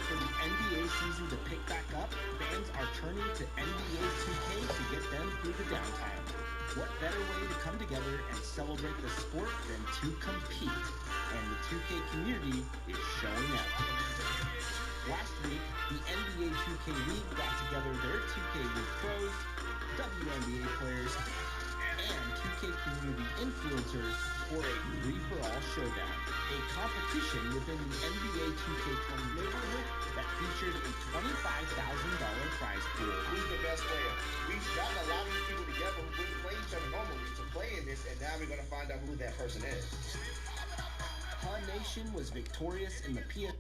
For the NBA season to pick back up, fans are turning to NBA 2K to get them through the downtime. What better way to come together and celebrate the sport than to compete? And the 2K community is showing up. Last week, the NBA 2K League got together their 2K League pros, WNBA players, and 2K community influencers for a free-for-all showdown, a competition within the NBA 2K20 neighborhood that featured a $25,000 prize pool. Who's the best player? We've gotten a lot of these people together who wouldn't play each other normally to play in this, and now we're going to find out who that person is. Hun Nation was victorious in the PS.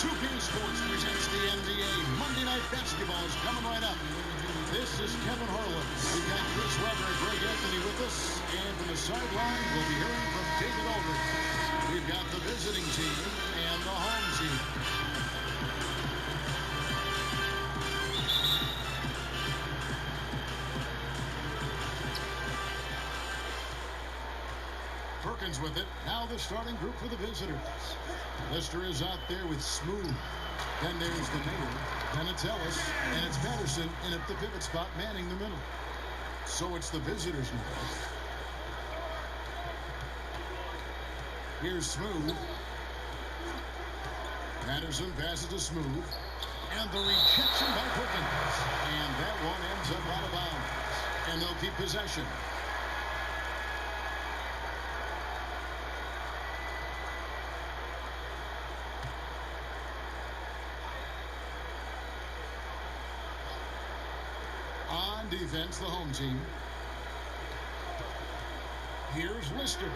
2K Sports presents the NBA. Monday Night Basketball is coming right up. This is Kevin Harlan. We've got Chris Webber and Greg Anthony with us. And from the sideline, we'll be hearing from David Aldridge. We've got the visiting team and the home team. Perkins with it. Now the starting group for the visitors. Lister is out there with Smooth. Then there's the mayor. Then it's Ellis. And it's Patterson in at the pivot spot, manning the middle. So it's the visitors now. Here's Smooth. Patterson passes to Smooth. And the rejection by Perkins. And that one ends up out of bounds. And they'll keep possession. On defense, the home team. Here's Lister.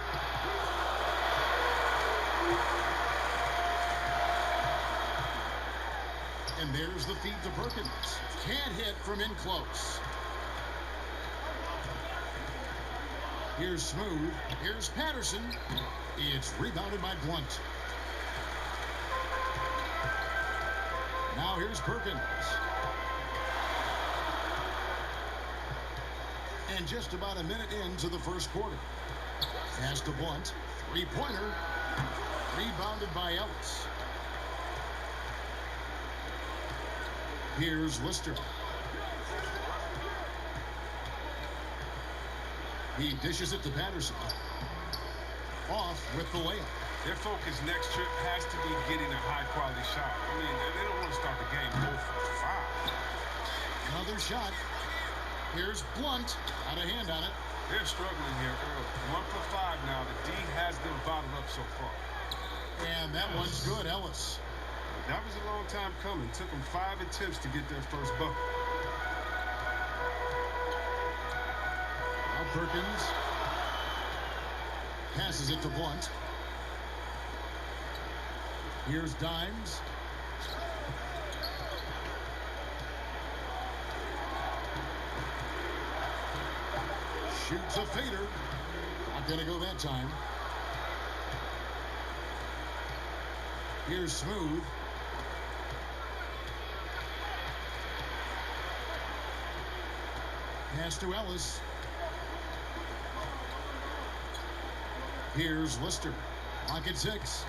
And there's the feed to Perkins. Can't hit from in close. Here's Smooth. Here's Patterson. It's rebounded by Blunt. Now here's Perkins. And just about a minute into the first quarter. Pass to Blunt. Three-pointer. Rebounded by Ellis. Here's Lister. He dishes it to Patterson. Off with the layup. Their focus next trip has to be getting a high-quality shot. I mean, they don't want to start the game 0 for 5. Another shot. Here's Blunt. Out of hand on it. They're struggling here early. 1 for 5 now. The D has them bottled up so far. And that one's good, Ellis. That was a long time coming. Took them 5 attempts to get their first bucket. Now Perkins passes it to Blunt. Here's Dimes. Shoots a fader. Not going to go that time. Here's Smooth. Pass to Ellis. Here's Lister. Lock at 6.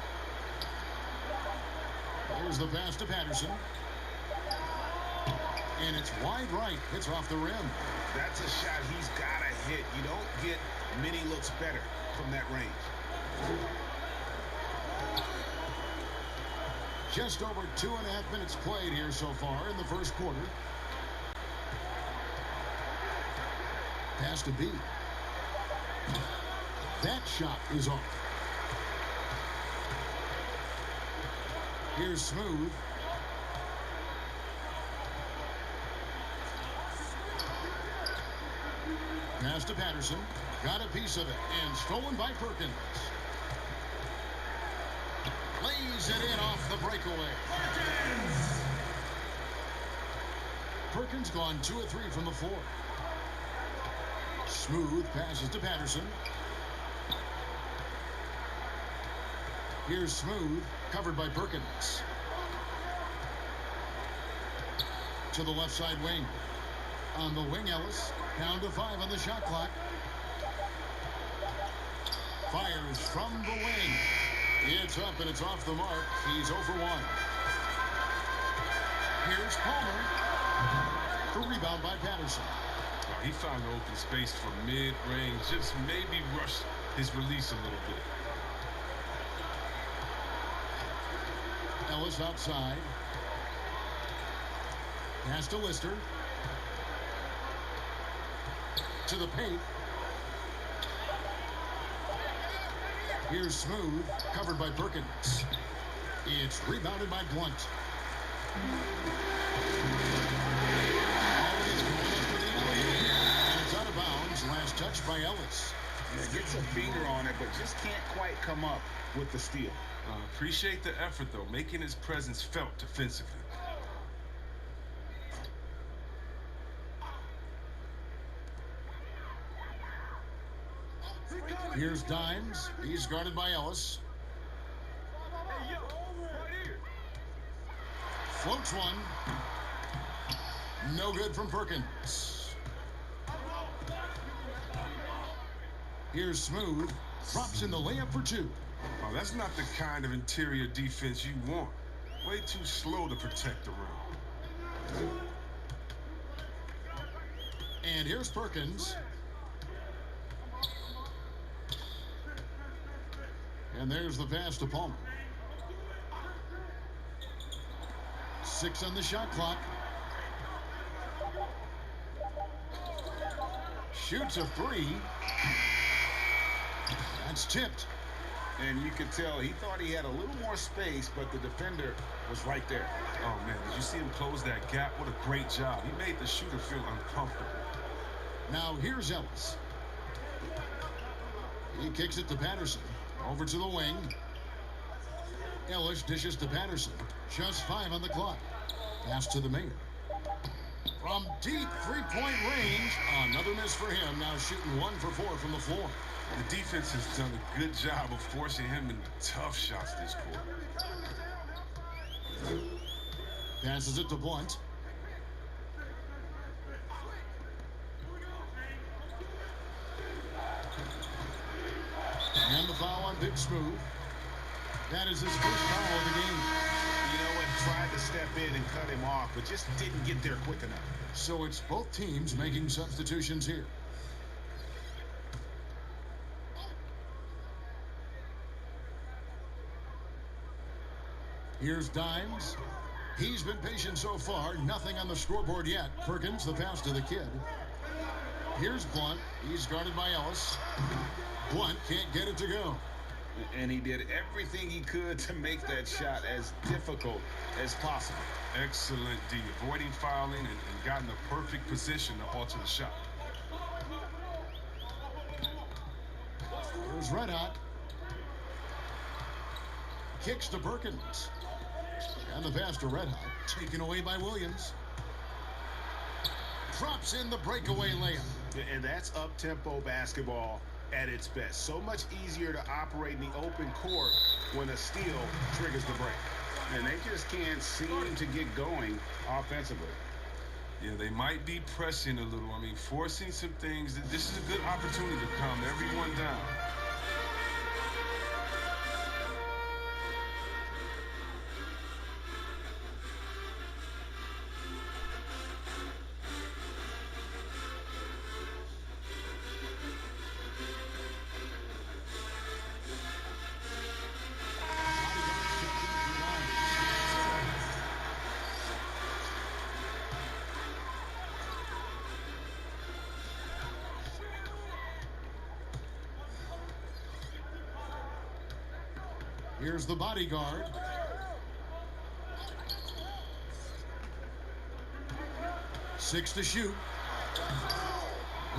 Here's the pass to Patterson. And it's wide right. It's off the rim. That's a shot he's got to hit. You don't get many looks better from that range. Just over 2.5 minutes played here so far in the first quarter. Pass to B. That shot is off. Here's Smooth. Pass to Patterson. Got a piece of it and stolen by Perkins. Lays it in off the breakaway. Perkins gone 2 of 3 from the floor. Smooth passes to Patterson. Here's Smooth, covered by Perkins. To the left side wing. On the wing, Ellis. Down to 5 on the shot clock. Fires from the wing. It's up and it's off the mark. He's 0 for 1. Here's Palmer. The rebound by Patterson. He found the open space from mid-range. Just maybe rushed his release a little bit. Ellis outside. Pass to Lister. To the paint. Here's Smooth, covered by Perkins. It's rebounded by Blunt. And it's out of bounds. Last touch by Ellis. Yeah, gets a finger on it, but just can't quite come up with the steal. Appreciate the effort, though, making his presence felt defensively. Here's Dimes. He's guarded by Ellis. Floats one. No good from Perkins. Here's Smooth. Drops in the layup for 2. Oh, that's not the kind of interior defense you want. Way too slow to protect the rim. And here's Perkins. And there's the pass to Palmer. 6 on the shot clock. Shoots a 3. That's tipped. And you could tell he thought he had a little more space, but the defender was right there. Oh, man, did you see him close that gap? What a great job. He made the shooter feel uncomfortable. Now here's Ellis. He kicks it to Patterson. Over to the wing. Ellis dishes to Patterson. Just 5 on the clock. Pass to the mayor. From deep three-point range. Another miss for him. Now shooting 1 for 4 from the floor. The defense has done a good job of forcing him into tough shots this quarter. Passes it to Blunt. And the foul on Big Smooth. That is his first foul of the game. You know what? Tried to step in and cut him off, but just didn't get there quick enough. So it's both teams making substitutions here. Here's Dimes. He's been patient so far. Nothing on the scoreboard yet. Perkins, the pass to the kid. Here's Blunt. He's guarded by Ellis. Blunt can't get it to go. And he did everything he could to make that shot as difficult as possible. Excellent D. Avoiding fouling and got in the perfect position to alter the shot. Here's Red Hot. Kicks to Perkins. And the pass to Red Hot. Taken away by Williams. Drops in the breakaway layup. And that's up-tempo basketball at its best. So much easier to operate in the open court when a steal triggers the break. And they just can't seem to get going offensively. Yeah, they might be pressing a little. I mean, forcing some things. This is a good opportunity to calm everyone down. Here's the bodyguard. Six to shoot.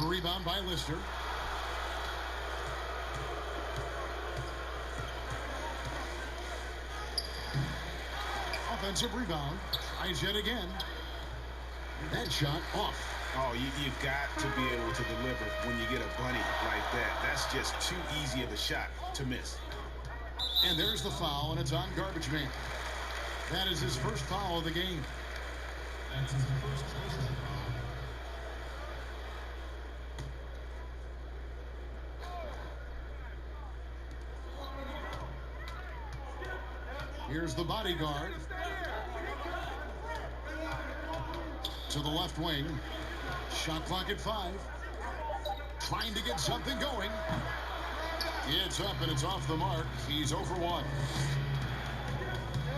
Rebound by Lister. Offensive rebound. Tries yet again. That shot off. Oh, you've got to be able to deliver when you get a bunny like that. That's just too easy of a shot to miss. And there's the foul, and it's on Garbage Man. That is his first foul of the game. That's his first personal foul. Here's the bodyguard. To the left wing. Shot clock at 5. Trying to get something going. It's up and it's off the mark. He's 0 for 1.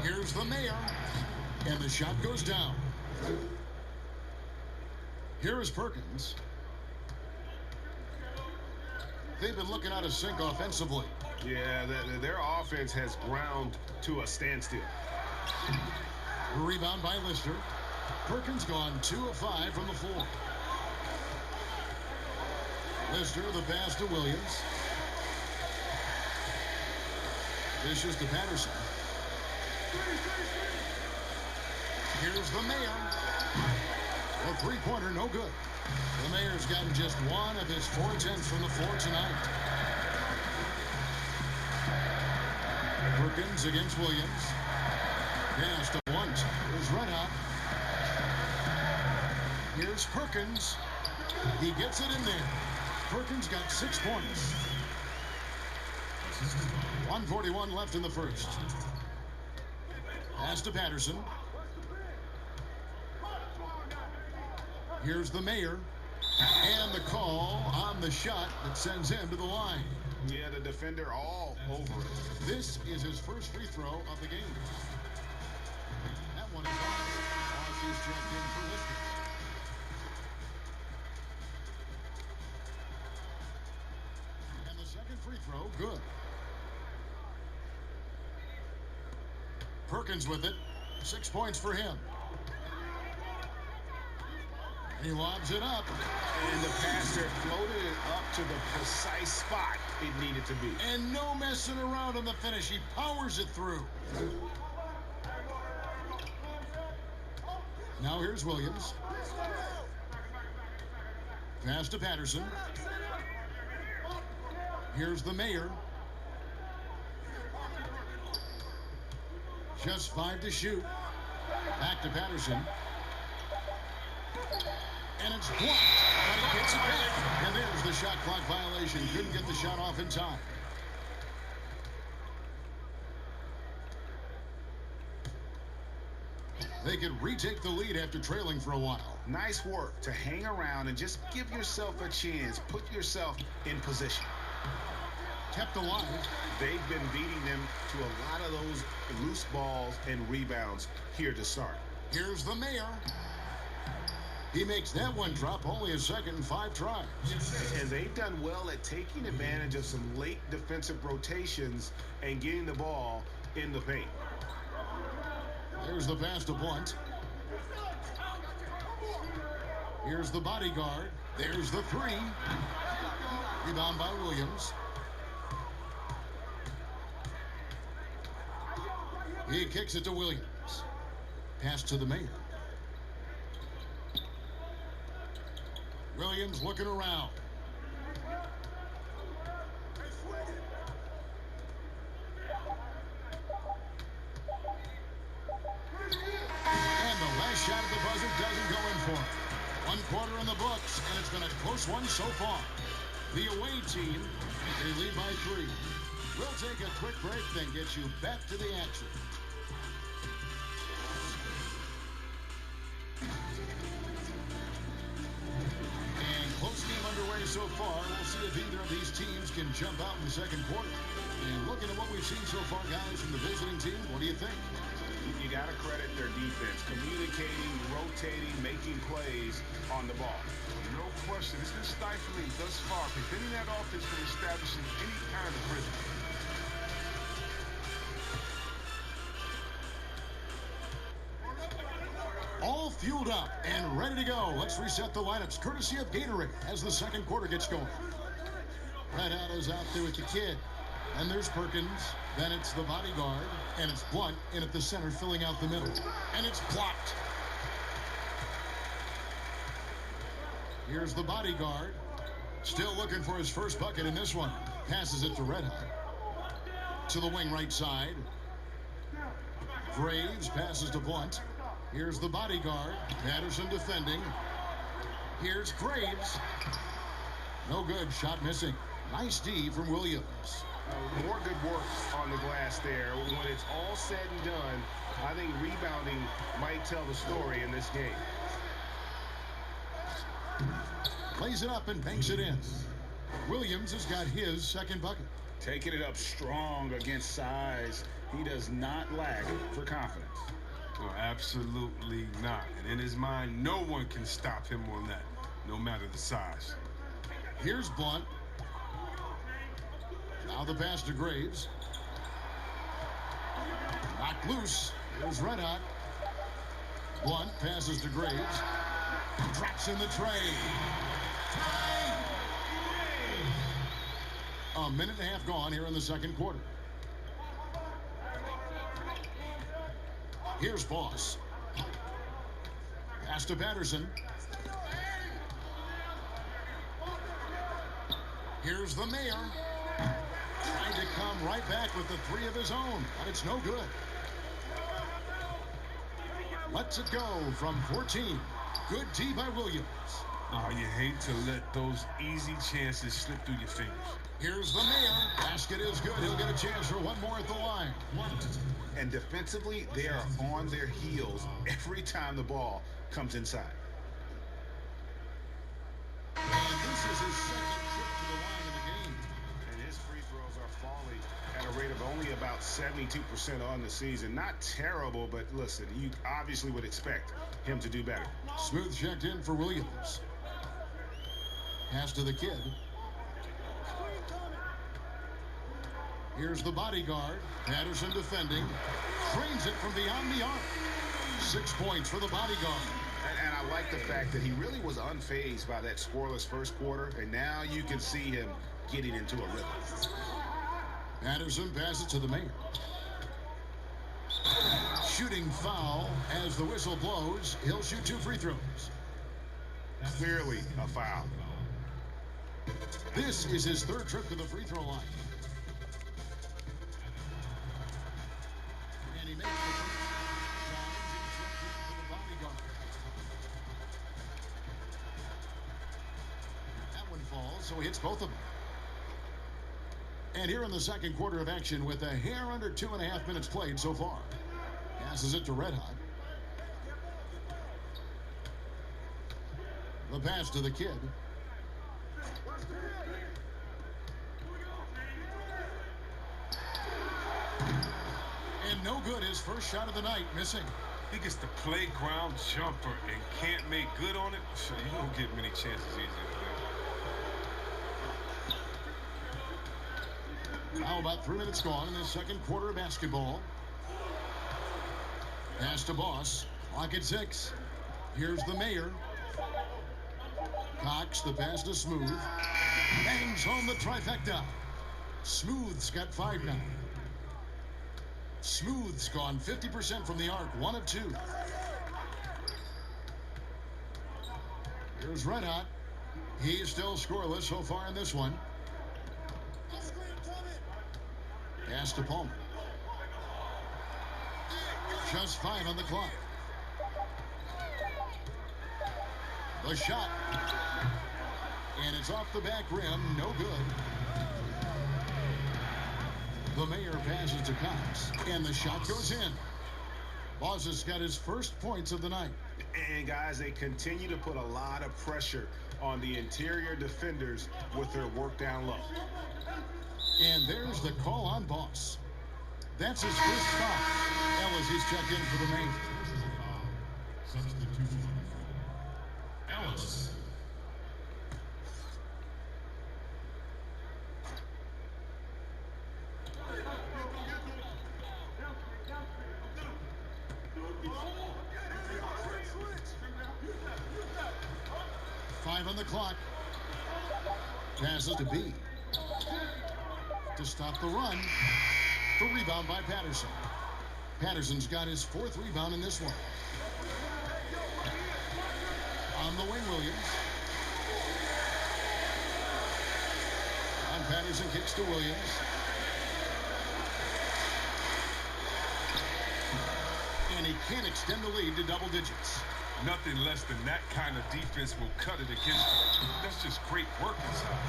Here's the mayor. And the shot goes down. Here is Perkins. They've been looking out of sync offensively. Yeah, their offense has ground to a standstill. Rebound by Lister. Perkins gone 2 of 5 from the floor. Lister, the pass to Williams. Dishes to Patterson. Here's the mayor. A three-pointer, no good. The mayor's gotten just 1 of his 4 attempts from the floor tonight. Perkins against Williams. Pass to Blunt. Here's Red Hot. Here's Perkins. He gets it in there. Perkins got 6 points. 1:41 left in the first. Pass to Patterson. Here's the mayor. And the call on the shot that sends him to the line. Yeah, the defender all over it. This is his first free throw of the game. That one is off. Boss is checked in for Lister. And the second free throw, good. Perkins with it. 6 points for him. He lobs it up. And the passer floated it up to the precise spot it needed to be. And no messing around on the finish. He powers it through. Now here's Williams. Pass to Patterson. Here's the mayor. Just 5 to shoot. Back to Patterson. And it's blocked, but he gets it back. And there's the shot clock violation. Couldn't get the shot off in time. They could retake the lead after trailing for a while. Nice work to hang around and just give yourself a chance. Put yourself in position. Kept alive. They've been beating them to a lot of those loose balls and rebounds here to start. Here's the mayor. He makes that one drop, only a second and 5 tries. And they've done well at taking advantage of some late defensive rotations and getting the ball in the paint. There's the pass to Blunt. Here's the bodyguard. There's the 3. Rebound by Williams. He kicks it to Williams. Pass to the mayor. Williams looking around. And the last shot at the buzzer doesn't go in for him. 1 quarter in the books, and it's been a close one so far. The away team, they lead by 3. We'll take a quick break, then get you back to the action. Close game underway so far. We'll see if either of these teams can jump out in the second quarter. And looking at what we've seen so far, guys, from the visiting team, what do you think? You got to credit their defense. Communicating, rotating, making plays on the ball. No question. It's been stifling thus far. Preventing that offense from establishing any kind of rhythm. All fueled up and ready to go. Let's reset the lineups, courtesy of Gatorade, as the second quarter gets going. Red Otto's out there with the kid. And there's Perkins. Then it's the bodyguard. And it's Blunt in at the center, filling out the middle. And it's blocked. Here's the bodyguard. Still looking for his first bucket in this one. Passes it to Red Hot. To the wing right side. Graves passes to Blunt. Here's the bodyguard. Patterson defending. Here's Graves. No good. Shot missing. Nice D from Williams. More good work on the glass there. When it's all said and done, I think rebounding might tell the story in this game. Lays it up and banks it in. Williams has got his second bucket. Taking it up strong against size. He does not lack for confidence. No, absolutely not. And in his mind, no one can stop him on that, no matter the size. Here's Blunt. Now the pass to Graves. Knocked loose. Here's Red Hot. Blunt passes to Graves. Drops in the tray. A minute and a half gone here in the second quarter. Here's Boss. Pass to Patterson. Here's the Mayor. Trying to come right back with the three of his own, but it's no good. Lets it go from 14. Good D by Williams. Oh, you hate to let those easy chances slip through your fingers. Here's the Mayor. Basket is good. He'll get a chance for one more at the line. And defensively, they are on their heels every time the ball comes inside. And this is his second trip to the line in the game. And his free throws are falling at a rate of only about 72% on the season. Not terrible, but listen, you obviously would expect him to do better. Smooth checked in for Williams. Pass to the Kid. Here's the bodyguard. Patterson defending. Trains it from beyond the arc. 6 points for the bodyguard. And I like the fact that he really was unfazed by that scoreless first quarter, and now you can see him getting into a rhythm. Patterson passes to the Mayor. Shooting foul as the whistle blows. He'll shoot 2 free throws. Clearly a foul. This is his third trip to the free throw line. And he makes the first. For the bodyguard. That one falls, so he hits both of them. And here in the second quarter of action with a hair under 2.5 minutes played so far. Passes it to Red Hot. The pass to the Kid. And no good, his first shot of the night, missing. He gets the playground jumper and can't make good on it. You don't get many chances easy to Now about 3 minutes gone in the second quarter of basketball. Pass to Boss. Clock at 6. Here's the Mayor. Cox, the pass to Smooth. Bangs home the trifecta. Smooth's got 5 now. Smooth's gone 50% from the arc, 1 of 2. Here's Red Hot. He's still scoreless so far in this one. Pass to Palmer. Just 5 on the clock. The shot. And it's off the back rim. No good. The Mayor passes to Cox. And the shot goes in. Boss has got his first points of the night. And guys, they continue to put a lot of pressure on the interior defenders with their work down low. And there's the call on Boss. That's his first foul. Ellis, he's checked in for the Mayor. Substitution. Ellis. Five on the clock. Passes to B. To stop the run. The rebound by Patterson. Patterson's got his 4th rebound in this one. On the wing, Williams. And Patterson kicks to Williams. And he can't extend the lead to double digits. Nothing less than that kind of defense will cut it against them. That's just great work inside.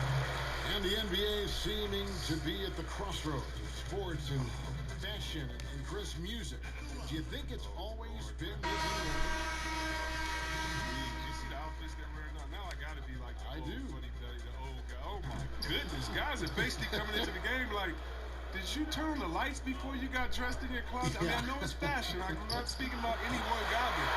And the NBA seeming to be at the crossroads of sports and fashion and crisp music. Do you think it's always been this way? You see the outfits they're wearing now? Now I gotta be like the I old do. funny belly, the old guy. Oh my goodness, guys are basically coming into the game like, did you turn the lights before you got dressed in your closet? I mean, I know it's fashion. I'm not speaking about any one guy, but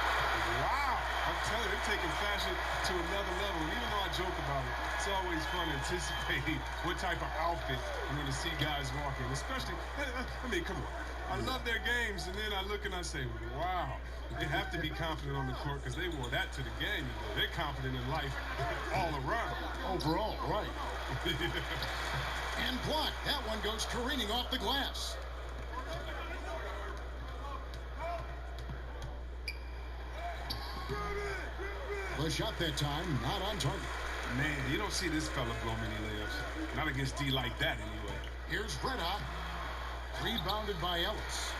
wow. I'm telling you, they're taking fashion to another level. And even though I joke about it, it's always fun anticipating what type of outfit I'm going to see guys walk in. Especially, I mean, come on. I love their games, and then I look and I say, wow. They have to be confident on the court because they wore that to the game. They're confident in life all around. Overall, right. And blocked. That one goes careening off the glass. The shot that time, not on target. Man, you don't see this fella blow many layups. Not against D like that, anyway. Here's Freda. Rebounded by Ellis.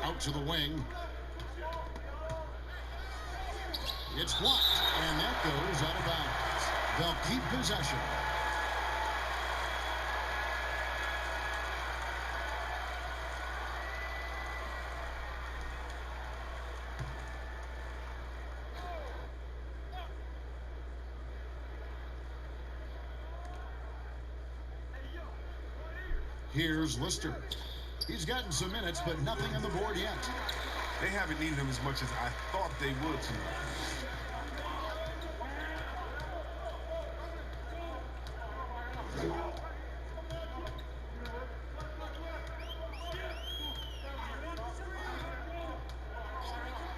Out to the wing. It's blocked, and that goes out of bounds. They'll keep possession. Here's Lister. He's gotten some minutes, but nothing on the board yet. They haven't needed him as much as I thought they would tonight.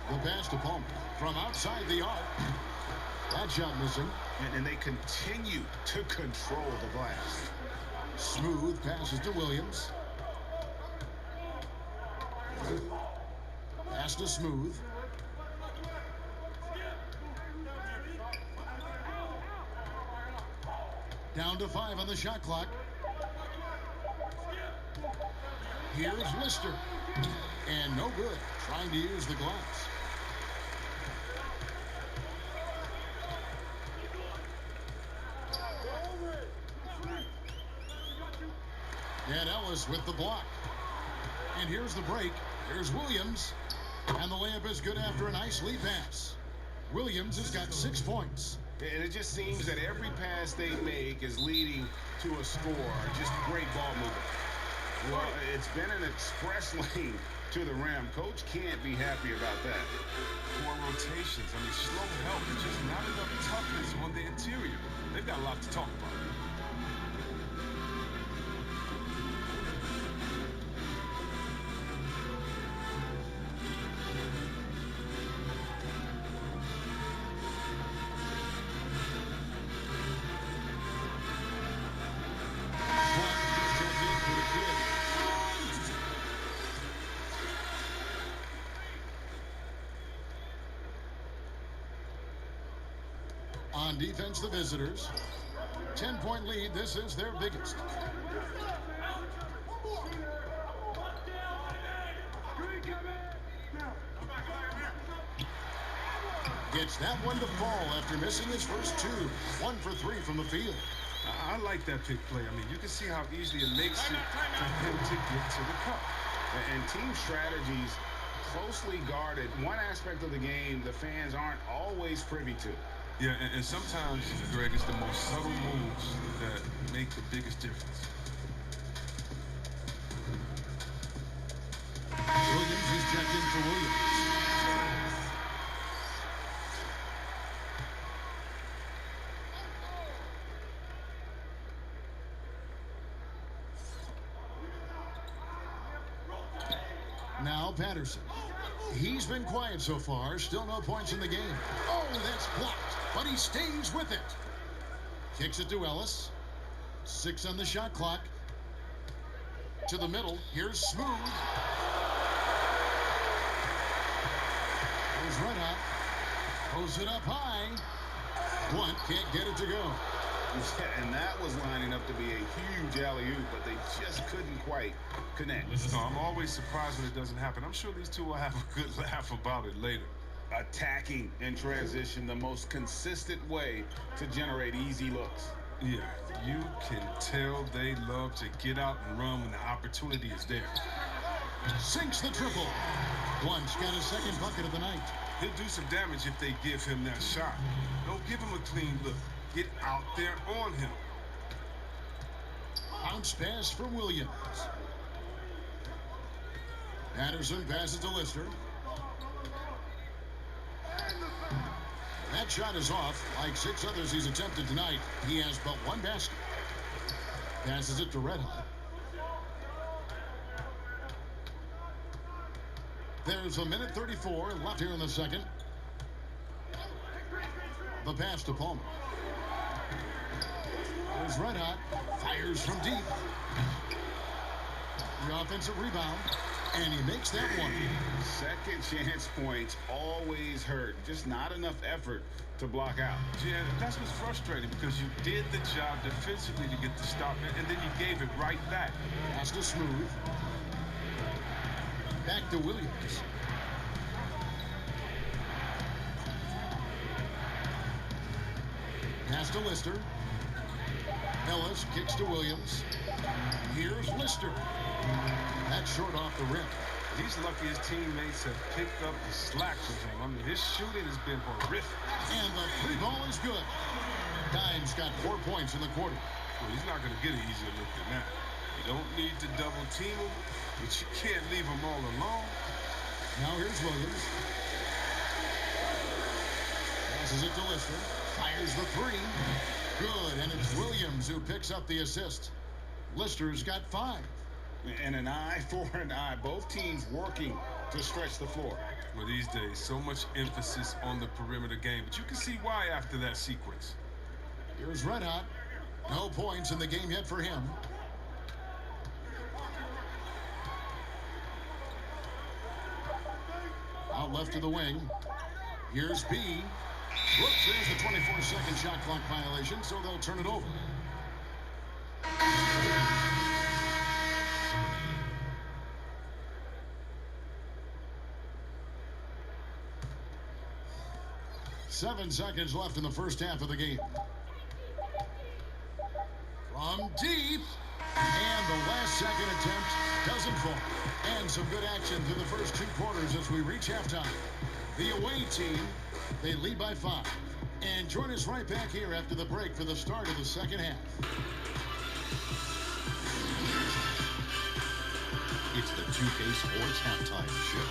The pass to Palmer from outside the arc. That shot missing. And they continue to control the glass. Smooth passes to Williams. Pass to Smooth. Down to 5 on the shot clock. Here's Lister. And no good. Trying to use the glass. And Ellis with the block. And here's the break. Here's Williams. And the layup is good after a nice lead pass. Williams has got 6 points. And it just seems that every pass they make is leading to a score. Just great ball movement. Well, it's been an express lane to the rim. Coach can't be happy about that. Poor rotations. I mean, slow help. There's just not enough toughness on the interior. They've got a lot to talk about. On defense, the visitors. 10-point lead. This is their biggest. Gets that one to fall after missing his first 2. 1 for 3 from the field. I like that pick play. I mean, you can see how easily it makes it for him to get to the cup. And team strategies closely guarded. One aspect of the game the fans aren't always privy to. Yeah, and sometimes, Greg, it's the most subtle moves that make the biggest difference. Williams is checked in for Williams. Now Patterson. He's been quiet so far. Still no points in the game. Oh, that's blocked. But he stays with it. Kicks it to Ellis. 6 on the shot clock. To the middle. Here's Smooth. Here's Run Up. Throws it up high. Blunt can't get it to go. And that was lining up to be a huge alley-oop, but they just couldn't quite connect. No, I'm always surprised when it doesn't happen. I'm sure these two will have a good laugh about it later. Attacking in transition, the most consistent way to generate easy looks. Yeah, you can tell they love to get out and run when the opportunity is there. Sinks the triple. Blunt's got his second bucket of the night. He'll do some damage if they give him that shot. Don't give him a clean look. Get out there on him. Bounce pass from Williams. Patterson passes to Lister. That shot is off. Like 6 others he's attempted tonight, he has but 1 basket. Passes it to Red Hot. There's a minute 34 left here in the second. The pass to Palmer. There's Red Hot. Fires from deep. The offensive rebound. And he makes that one. Second chance points always hurt. Just not enough effort to block out. Yeah, that's what's frustrating because you did the job defensively to get the stop, and then you gave it right back. Pass to Smooth. Back to Williams. Pass to Lister. Ellis kicks to Williams. Here's Lister. That's short off the rim. He's lucky his teammates have picked up the slack from him. I mean, his shooting has been horrific. And the free ball is good. Dimes got 4 points in the quarter. Well, he's not going to get an easier look than that. You don't need to double team him, but you can't leave him all alone. Now here's Williams. Passes it to Lister. Fires the 3. Good, and it's Williams who picks up the assist. Lister's got 5. And an eye for an eye. Both teams working to stretch the floor. Well, these days, so much emphasis on the perimeter game, but you can see why after that sequence. Here's Red Hot. No points in the game yet for him. Out left to the wing. Here's B. Brooks, there's the 24-second shot clock violation, so they'll turn it over. Seven seconds left in the first half of the game. From deep. And the last second attempt doesn't fall. And some good action through the first 2 quarters as we reach halftime. The away team, they lead by 5. And join us right back here after the break for the start of the second half. It's the 2K Sports Halftime Show.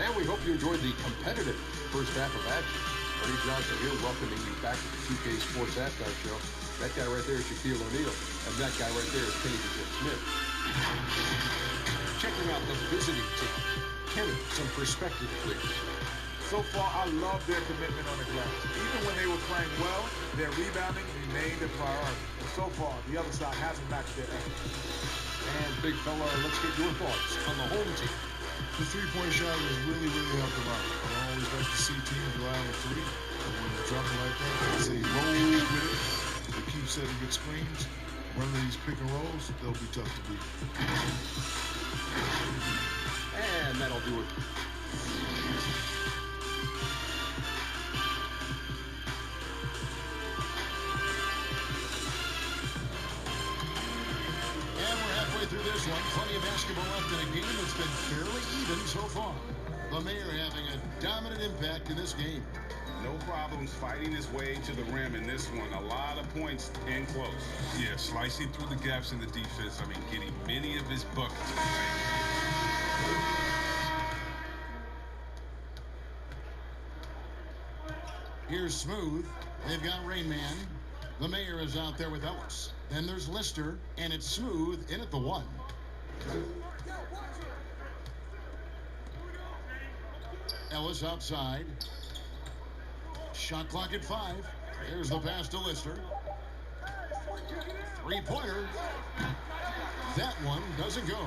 And we hope you enjoyed the competitive first half of action. Ernie Johnson here welcoming you back to the 2K Sports Halftime Show. That guy right there is Shaquille O'Neal, and that guy right there is Kenny Smith. Checking out the visiting team. Kenny, some perspective, please. So far, I love their commitment on the glass. Even when they were playing well, their rebounding remained a priority. And so far, the other side hasn't matched their effort. And big fella, let's get your thoughts on the home team. The three-point shot has really helped them out. I always like to see teams go out on 3. And when they drop it like that, they say roll with it. They keep setting good screens. Running these pick and rolls, they'll be tough to beat. And that'll do it. Through this one, plenty of basketball left in a game that's been fairly even so far. The Mayor having a dominant impact in this game. No problems fighting his way to the rim in this one. A lot of points in close. Yeah, slicing through the gaps in the defense. I mean, getting many of his buckets. Here's Smooth. They've got Rain Man. The Mayor is out there with Ellis. Then there's Lister, and it's Smooth in at the 1. Ellis outside. Shot clock at 5. There's the pass to Lister. 3-pointer. That one doesn't go.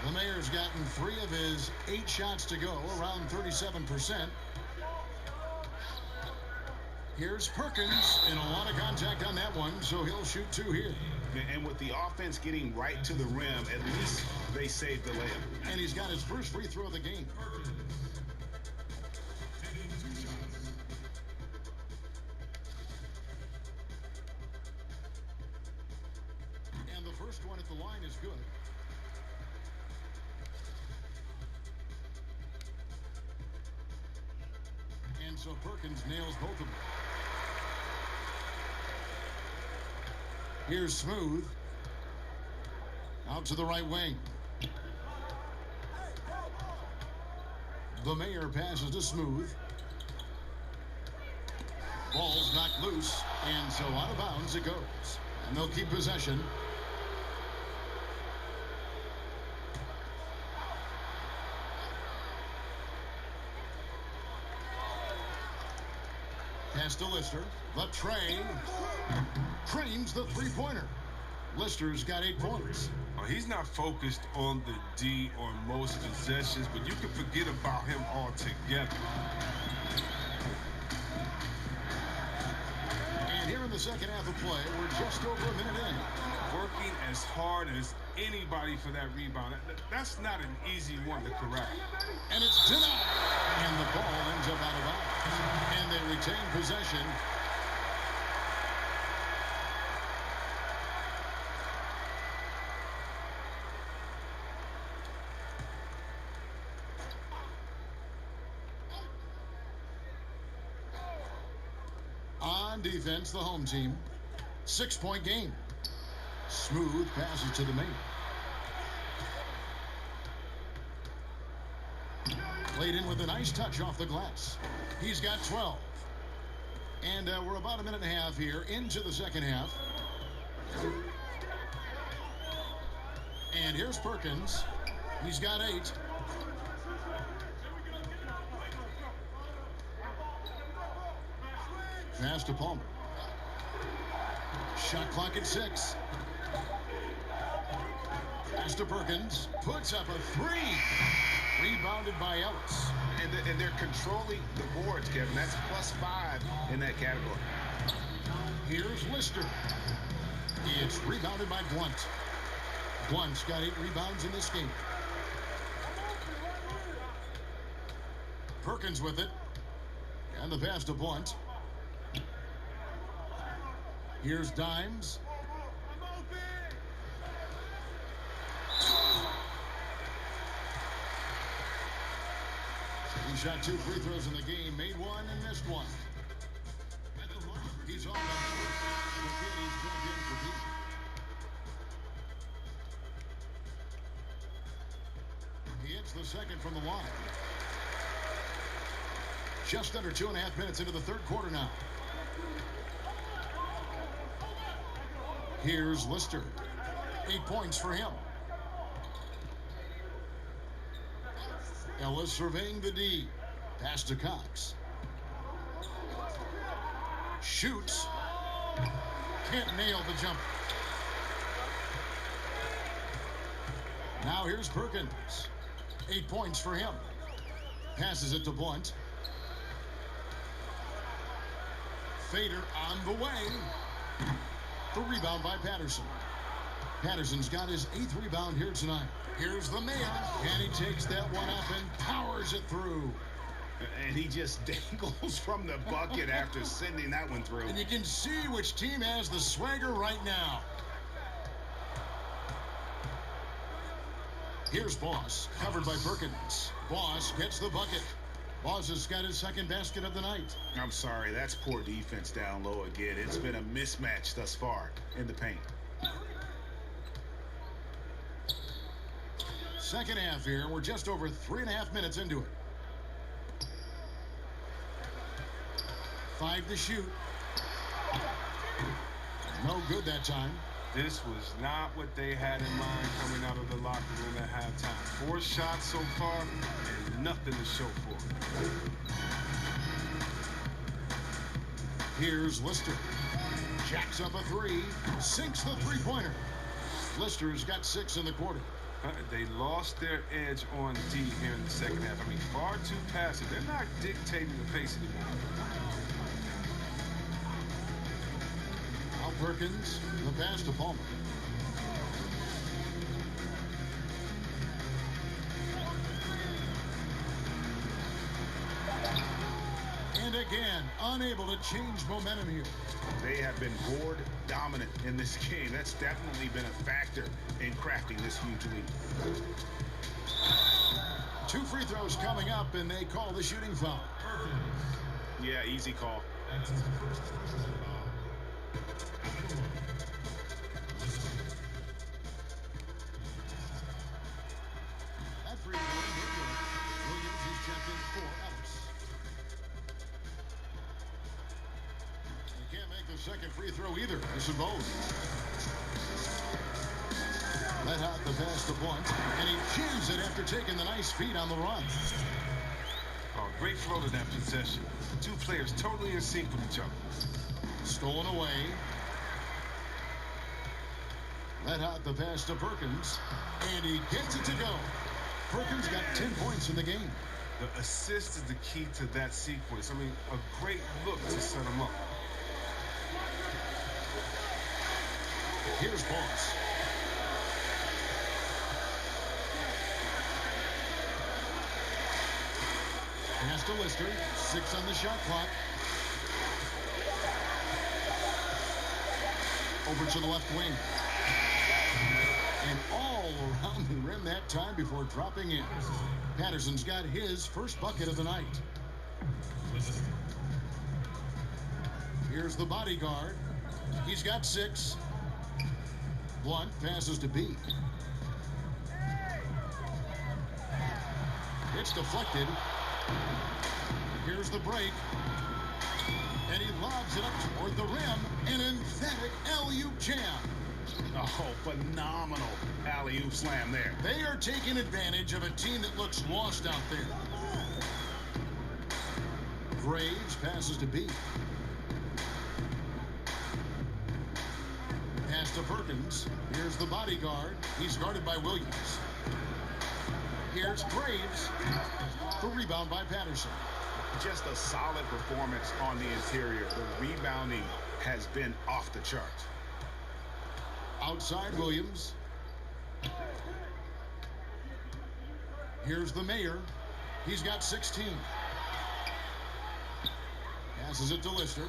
The Mayor's gotten 3 of his 8 shots to go, around 37%. Here's Perkins, and a lot of contact on that one, so he'll shoot 2 here. And with the offense getting right to the rim, at least they saved the layup. And he's got his first free throw of the game. And the first one at the line is good. And so Perkins nails both of them. Here's Smooth. Out to the right wing. The Mayor passes to Smooth. Ball's knocked loose, and so out of bounds it goes. And they'll keep possession. Pass to Lister. The train. Trains the three-pointer. Lister's got 8 points. He's not focused on the D on most possessions, but you can forget about him altogether. And here in the second half of play, we're just over a minute in. Working as hard as anybody for that rebound. That's not an easy one to correct. And it's denied. And the ball ends up out of bounds. And they retain possession. On defense, the home team. 6-point game. Smooth passes to the Mayor. Played in with a nice touch off the glass. He's got 12. And we're about a minute and a half here into the second half. And here's Perkins. He's got 8. Pass to Palmer. Shot clock at 6. Pass to Perkins. Puts up a 3. Rebounded by Ellis. And they're controlling the boards, Kevin. That's +5 in that category. Here's Lister. It's rebounded by Blunt. Blunt's got 8 rebounds in this game. Perkins with it. And the pass to Blunt. Here's Dimes. He shot 2 free throws in the game, made 1 and missed 1. He's off that. McKinney's jumped in for Pete. He hits the second from the line. Just under 2.5 minutes into the third quarter now. Here's Lister. 8 points for him. Ellis surveying the D. Pass to Cox. Shoots. Can't nail the jumper. Now here's Perkins. 8 points for him. Passes it to Blunt. Fader on the way. The rebound by Patterson. Patterson's got his 8th rebound here tonight. Here's the Mayor, and he takes that one up and powers it through. And he just dangles from the bucket after sending that one through. And you can see which team has the swagger right now. Here's Boss, covered by Perkins. Boss gets the bucket. Boss has got his second basket of the night. I'm sorry, that's poor defense down low again. It's been a mismatch thus far in the paint. Second half here. We're just over 3.5 minutes into it. 5 to shoot. No good that time. This was not what they had in mind coming out of the locker room at halftime. 4 shots so far and nothing to show for it. Here's Lister. Jacks up a 3. Sinks the three-pointer. Lister's got 6 in the quarter. They lost their edge on D here in the second half. I mean, far too passive. They're not dictating the pace anymore. Perkins, the pass to Palmer. And again, unable to change momentum here. They have been board dominant in this game. That's definitely been a factor in crafting this huge lead. 2 free throws coming up, and they call the shooting foul. Yeah, easy call. That free throw, Williams is checked in for Ellis. They can't make the second free throw either. This is both. Let out the pass to Blunt, and he jams it after taking the nice feed on the run. Oh, great flow to that possession. 2 players totally in sync with each other. Stolen away. Let out the pass to Perkins, and he gets it to go. Perkins got 10 points in the game. The assist is the key to that sequence. I mean, a great look to set him up. Here's Boss. Pass to Lister. 6 on the shot clock. Over to the left wing. And all around the rim that time before dropping in. Patterson's got his first bucket of the night. Here's the bodyguard. He's got 6. Blunt passes to B. It's deflected. Here's the break. And he lobs it up toward the rim. An emphatic alley-oop jam. Oh, phenomenal alley-oop slam there. They are taking advantage of a team that looks lost out there. Graves passes to B. Pass to Perkins. Here's the bodyguard. He's guarded by Williams. Here's Graves. The rebound by Patterson. Just a solid performance on the interior. The rebounding has been off the charts. Outside Williams. Here's the mayor. He's got 16. Passes it to Lister.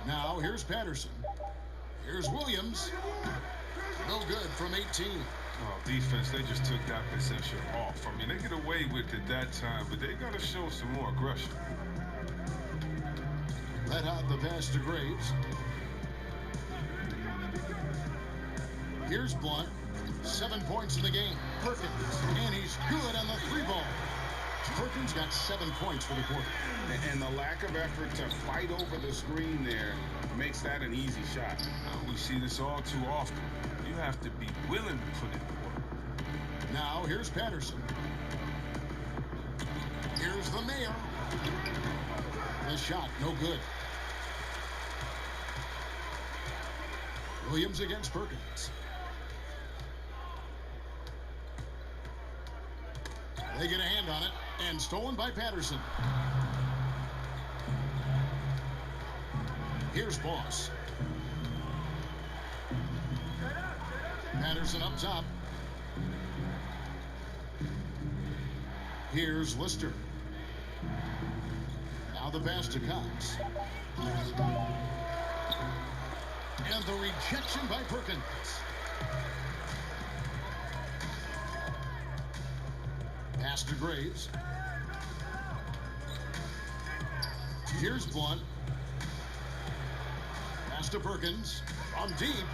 Now here's Patterson. Here's Williams. No good from 18. Oh, defense, they just took that possession off. I mean, they get away with it that time, but they got to show some more aggression. Let out the pass to Graves. Here's Blunt. 7 points in the game. Perfect. And he's good on the 3-ball. Perkins got 7 points for the quarter. And the lack of effort to fight over the screen there makes that an easy shot. We see this all too often. You have to be willing to put in the work. Now here's Patterson. Here's the mayor. The shot, no good. Williams against Perkins. They get a hand on it, and stolen by Patterson. Here's Boss. Patterson up top. Here's Lister. Now the pass to Cox. And the rejection by Perkins. Pass to Graves. Here's Blunt. Pass to Perkins. From deep.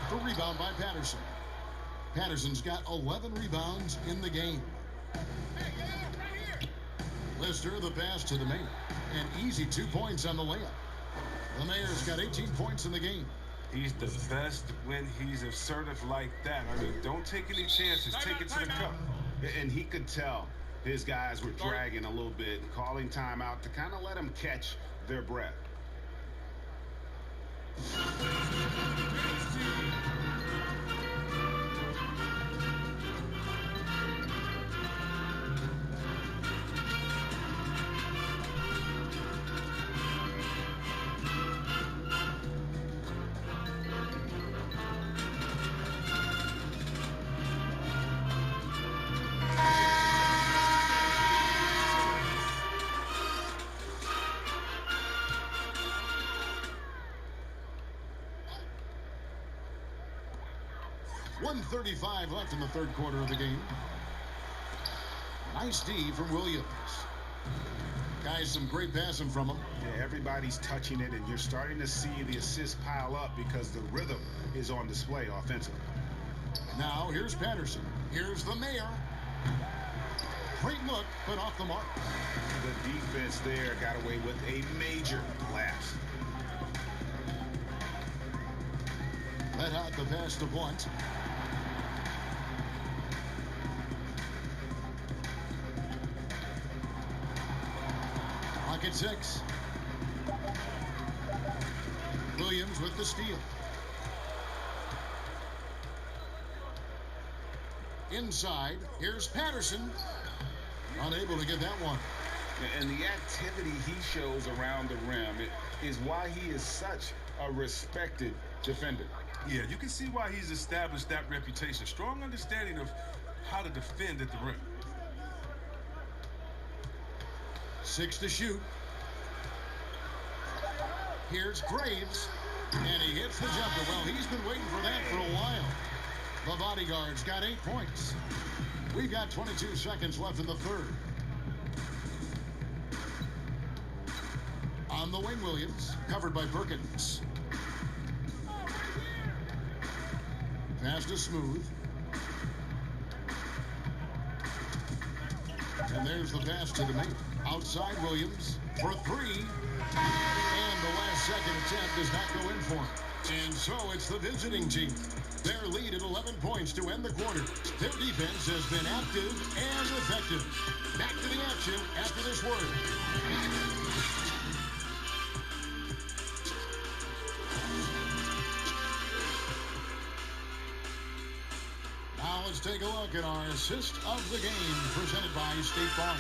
The rebound by Patterson. Patterson's got 11 rebounds in the game. Lister, the pass to the Mayor. An easy 2 points on the layup. The Mayor's got 18 points in the game. He's the best when he's assertive like that. I mean, don't take any chances. Take it to the cup. And he could tell his guys were dragging a little bit, calling timeout to kind of let them catch their breath. 1:35 left in the third quarter of the game. Nice D from Williams. Guys, some great passing from him. Yeah, everybody's touching it, and you're starting to see the assists pile up because the rhythm is on display offensively. Now, here's Patterson. Here's the mayor. Great look, but off the mark. The defense there got away with a major lapse. Let out the pass to Blunt. Pocket 6. Williams with the steal. Inside, here's Patterson. Unable to get that one. And the activity he shows around the rim is why he is such a respected defender. Yeah, you can see why he's established that reputation. Strong understanding of how to defend at the rim. 6 to shoot. Here's Graves, and he hits the jumper. Well, he's been waiting for that for a while. The bodyguard's got 8 points. We've got 22 seconds left in the third. On the wing, Williams, covered by Perkins. Pass to Smooth. And there's the pass to the main. Outside Williams for 3. And the last second attempt does not go in for him. And so it's the visiting team. Their lead at 11 points to end the quarter. Their defense has been active and effective. Back to the action after this word. Now let's take a look at our assist of the game presented by State Farm.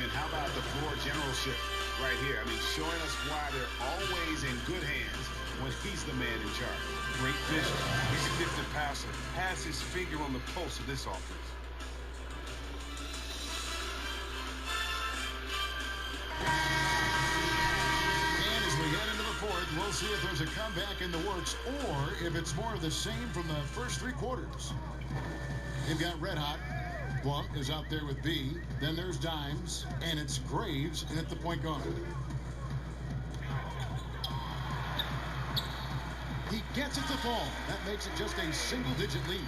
And how about the floor generalship right here? I mean, showing us why they're always in good hands when he's the man in charge. Great vision. He's a gifted passer. Has his finger on the pulse of this offense. And as we head into the fourth, we'll see if there's a comeback in the works or if it's more of the same from the first 3 quarters. They've got Red Hot. Blump is out there with B. Then there's Dimes, and it's Graves in at the point guard. He gets it to fall. That makes it just a single-digit lead.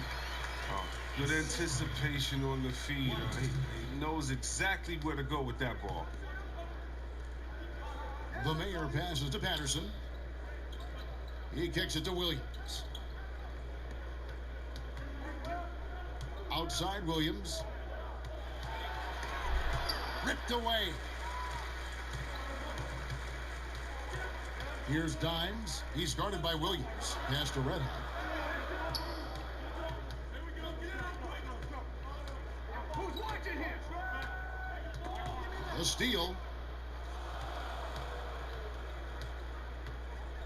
Oh, good anticipation on the feed. He knows exactly where to go with that ball. The mayor passes to Patterson. He kicks it to Williams. Outside Williams. Ripped away. Here's Dimes. He's guarded by Williams. Pass to Red Hot. Who's watching here? The steal.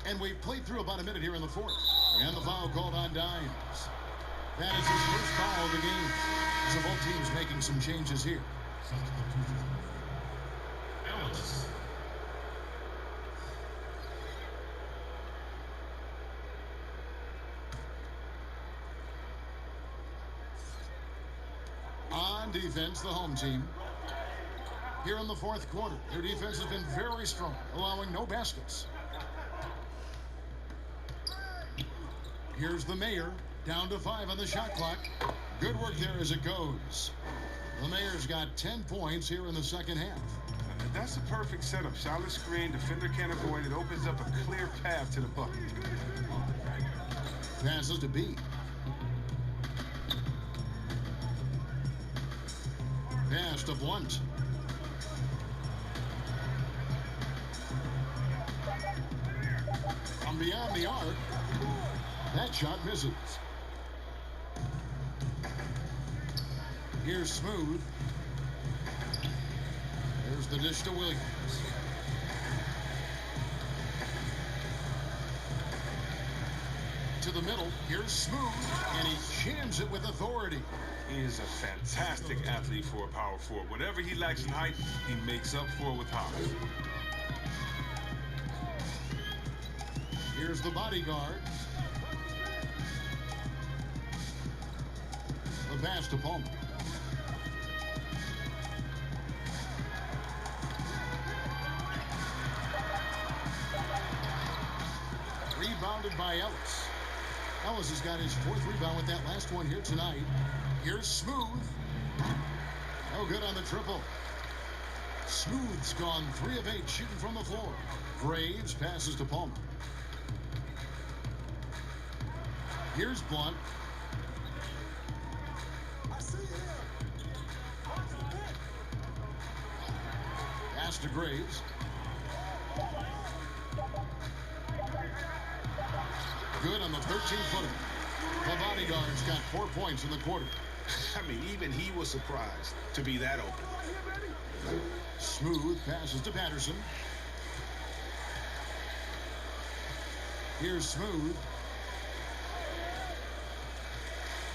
And we played through about a minute here in the fourth. And the foul called on Dimes. That is his first foul of the game. So both teams making some changes here. On defense, the home team. Here in the fourth quarter, their defense has been very strong, allowing no baskets. Here's the mayor, down to 5 on the shot clock. Good work there as it goes. The mayor's got 10 points here in the second half. That's a perfect setup. Solid screen, defender can't avoid it. Opens up a clear path to the bucket. Passes to B. Pass to Blunt. From beyond the arc, that shot misses. Here's Smooth. There's the dish to Williams. To the middle, here's Smooth, and he jams it with authority. He is a fantastic athlete for a power forward. Whatever he lacks in height, he makes up for with power. Here's the bodyguard. pass to Palmer. Rebounded by Ellis. Ellis has got his 4th rebound with that last one here tonight. Here's Smooth. No good on the triple. Smooth's gone 3 of 8 shooting from the floor. Graves passes to Palmer. Here's Blunt. Pass to Graves. Good on the 13-footer. The bodyguard's got 4 points in the quarter. I mean, even he was surprised to be that open. Smooth passes to Patterson. Here's Smooth.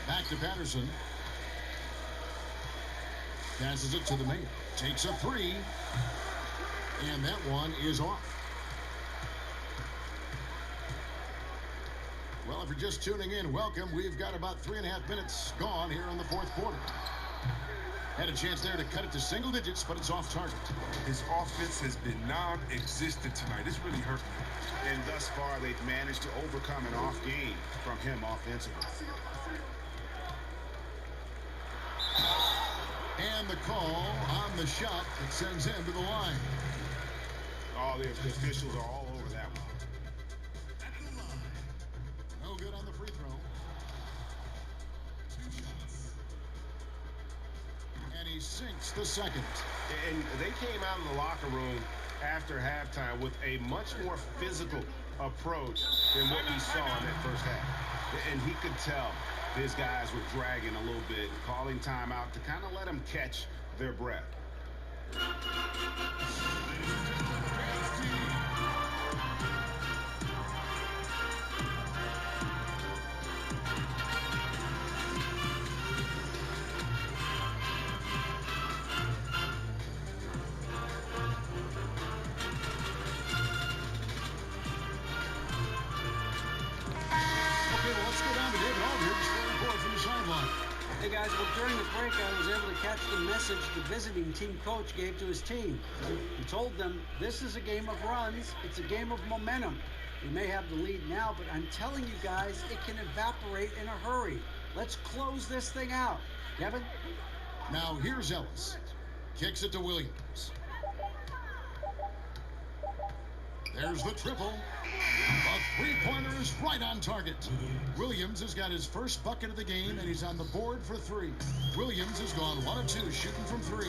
Back to Patterson. Passes it to the mayor. Takes a 3. And that one is off. Well, if you're just tuning in, welcome. We've got about 3.5 minutes gone here in the 4th quarter. Had a chance there to cut it to single digits, but it's off target. His offense has been non-existent tonight. It's really hurt me. And thus far, they've managed to overcome an off game from him offensively. And the call on the shot that sends him to the line. All the officials are all over that one. No good on the free throw. 2 shots. And he sinks the second. And they came out of the locker room after halftime with a much more physical approach than what we saw in that first half. And he could tell his guys were dragging a little bit, calling timeout to kind of let them catch their breath. Hey guys, well during the break I was able to catch the message the visiting team coach gave to his team. He told them this is a game of runs, it's a game of momentum. We may have the lead now, but I'm telling you guys, it can evaporate in a hurry. Let's close this thing out. Kevin? Now here's Ellis. Kicks it to Williams. There's the triple. A 3-pointer is right on target. Williams has got his first bucket of the game, and he's on the board for 3. Williams has gone 1 of 2 shooting from 3.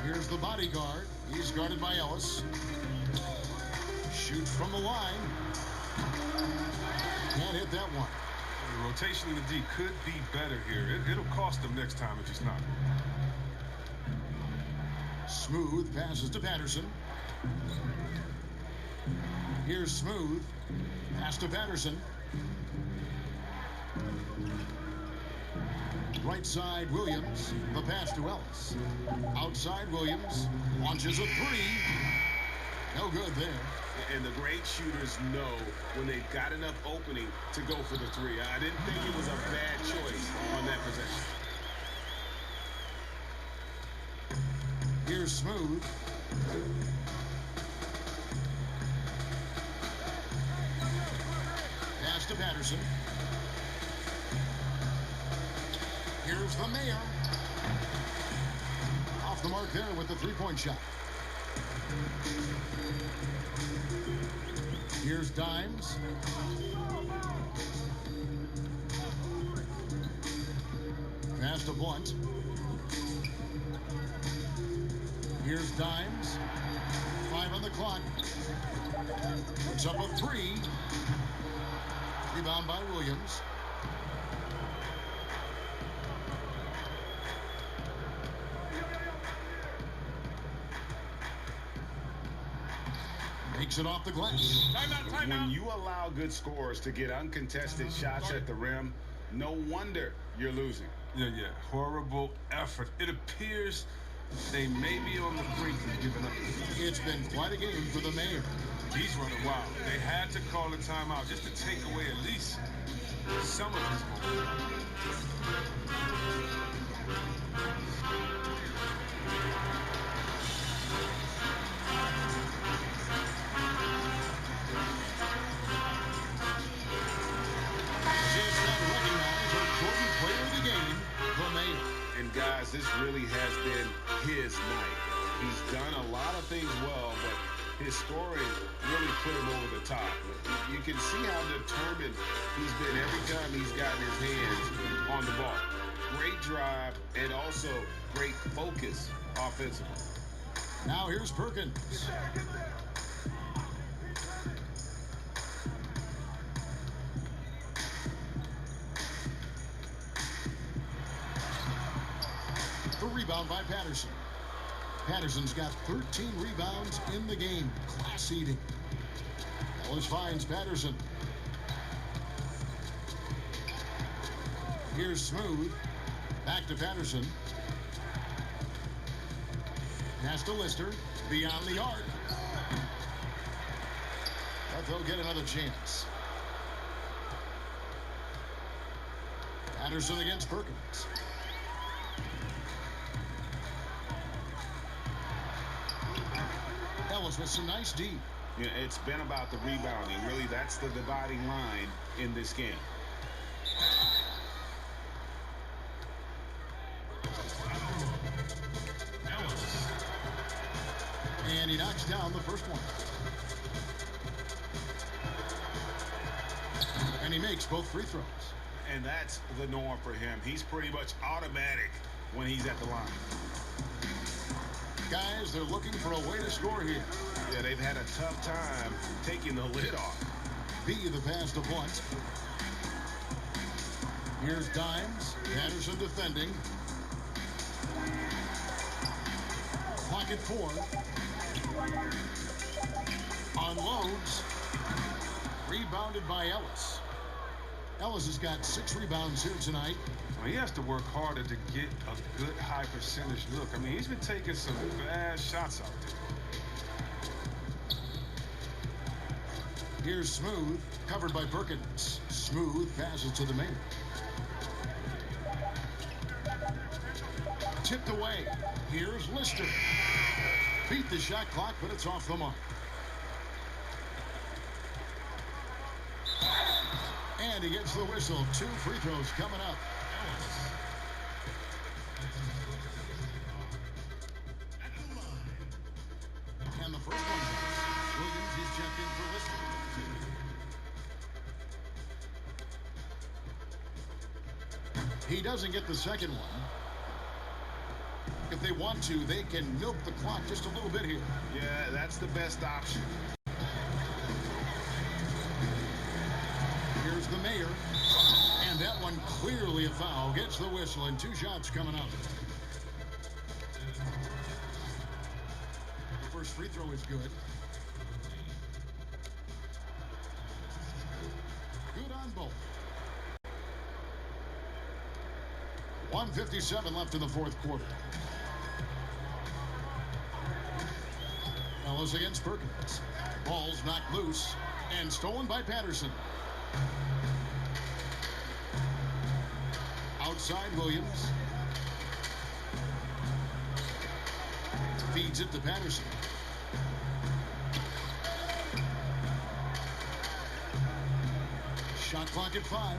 Here's the bodyguard. He's guarded by Ellis. Shoots from the line. Can't hit that one. The rotation in the D could be better here. It'll cost them next time if it's not. Smooth passes to Patterson. Here's Smooth. Pass to Patterson. Right side, Williams. The pass to Ellis. Outside, Williams. Launches a 3. No good there. And the great shooters know when they've got enough opening to go for the 3. I didn't think it was a bad choice on that possession. Here's Smooth. Pass to Patterson. Here's the mayor. Off the mark there with the 3-point shot. Here's Dimes. Pass to Blunt. Here's Dimes. 5 on the clock. Puts up a 3. Rebound by Williams. Makes it off the glass. When you allow good scorers to get uncontested shots at the rim, no wonder you're losing. Yeah. Horrible effort. It appears They may be on the brink of giving up. It's been quite a game for the Mayor. He's running wild. They had to call a timeout just to take away at least some of his momentum. And guys, this really has been his night. He's done a lot of things well, but his scoring really put him over the top. You can see how determined he's been every time he's gotten his hands on the ball. Great drive and also great focus offensively. Now here's Perkins. The rebound by Patterson. Patterson's got 13 rebounds in the game. Class eating. Ellis finds Patterson. Here's Smooth. Back to Patterson. Pass to Lister. Beyond the arc. But they'll get another chance. Patterson against Perkins. Ellis with some nice D. Yeah, it's been about the rebounding. Really, that's the dividing line in this game. And he knocks down the first one. And he makes both free throws. And that's the norm for him. He's pretty much automatic when he's at the line. Guys, they're looking for a way to score here. Yeah, they've had a tough time taking the lid off. B, the pass to Blunt. Here's Dimes. Patterson defending. Clock at 4. Unloads. Rebounded by Ellis. Ellis has got 6 rebounds here tonight. Well, he has to work harder to get a good high percentage look. I mean, he's been taking some bad shots out there. Here's Smooth, covered by Perkins. Smooth passes to the Mayor. Tipped away. Here's Lister. Beat the shot clock, but it's off the mark. And he gets the whistle. 2 free throws coming up. And the first one goes. Williams, he's checked in for Lister. He doesn't get the second one. If they want to, they can milk the clock just a little bit here. Yeah, that's the best option. Here's the Mayor. And that one clearly a foul. Gets the whistle and 2 shots coming up. The first free throw is good. Good on both. 1:57 left in the fourth quarter. Ellis against Perkins. Ball's knocked loose and stolen by Patterson. Outside Williams. Feeds it to Patterson. Shot clock at 5.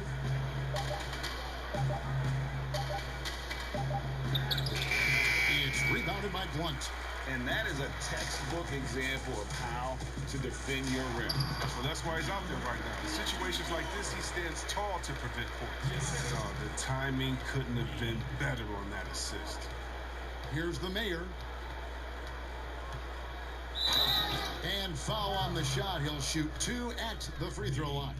It's rebounded by Blunt. And that is a textbook example of how to defend your rim. Well, that's why he's out there right now. In situations like this, he stands tall to prevent points. The timing couldn't have been better on that assist. Here's the Mayor. And foul on the shot. He'll shoot 2 at the free throw line.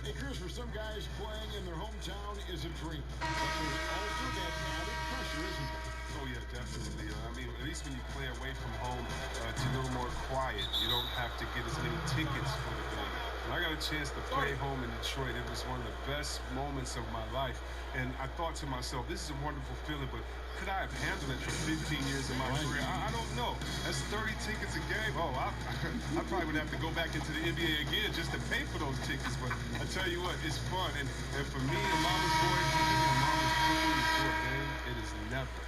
Hey, Chris, for some guys, playing in their hometown is a dream. But there's also that added pressure, isn't there? Oh, yeah, definitely. I mean, at least when you play away from home, it's a little more quiet. You don't have to get as many tickets for the game. And I got to a chance to play home in Detroit. It was one of the best moments of my life. And I thought to myself, this is a wonderful feeling, but could I have handled it for 15 years of my career? I don't know. That's 30 tickets a game. Oh, I probably would have to go back into the NBA again just to pay for those tickets. But I tell you what, it's fun. And for me, a mama's boy, eating a mama's food before a game, it is never,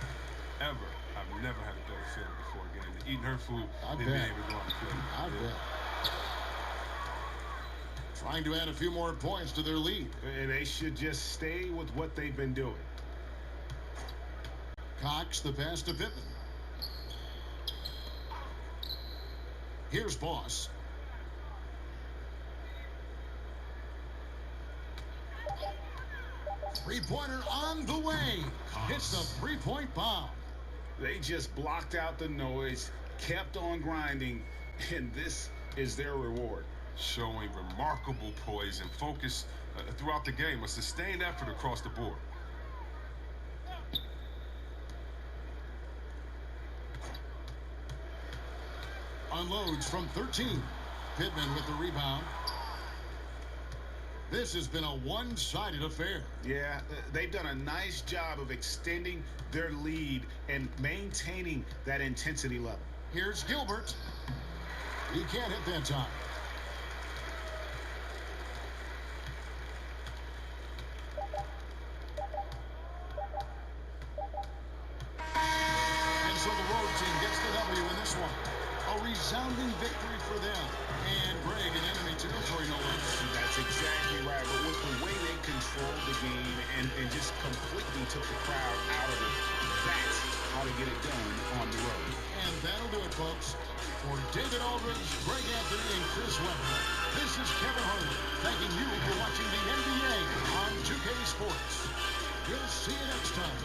ever, I've never had a better feeling before a game. Eating her food than being able to go on the field. I bet. Trying to add a few more points to their lead. And they should just stay with what they've been doing. Cox, the pass to Pittman. Here's Boss. Three-pointer on the way. It's the three-point bomb. They just blocked out the noise, kept on grinding, and this is their reward. Showing remarkable poise and focus throughout the game, a sustained effort across the board. Unloads from 13. Pittman with the rebound. This has been a one-sided affair. Yeah, they've done a nice job of extending their lead and maintaining that intensity level. Here's Gilbert. He can't hit that time. And so the road team gets the W in this one. A resounding victory for them. And Greg in enemy territory, no less. That's exactly right. But with the way they controlled the game and just completely took the crowd out of it, that's how to get it done on the road. And that'll do it, folks. For David Aldridge, Greg Anthony, and Chris Webber, this is Kevin Harlan thanking you for watching the NBA on 2K Sports. We'll see you next time.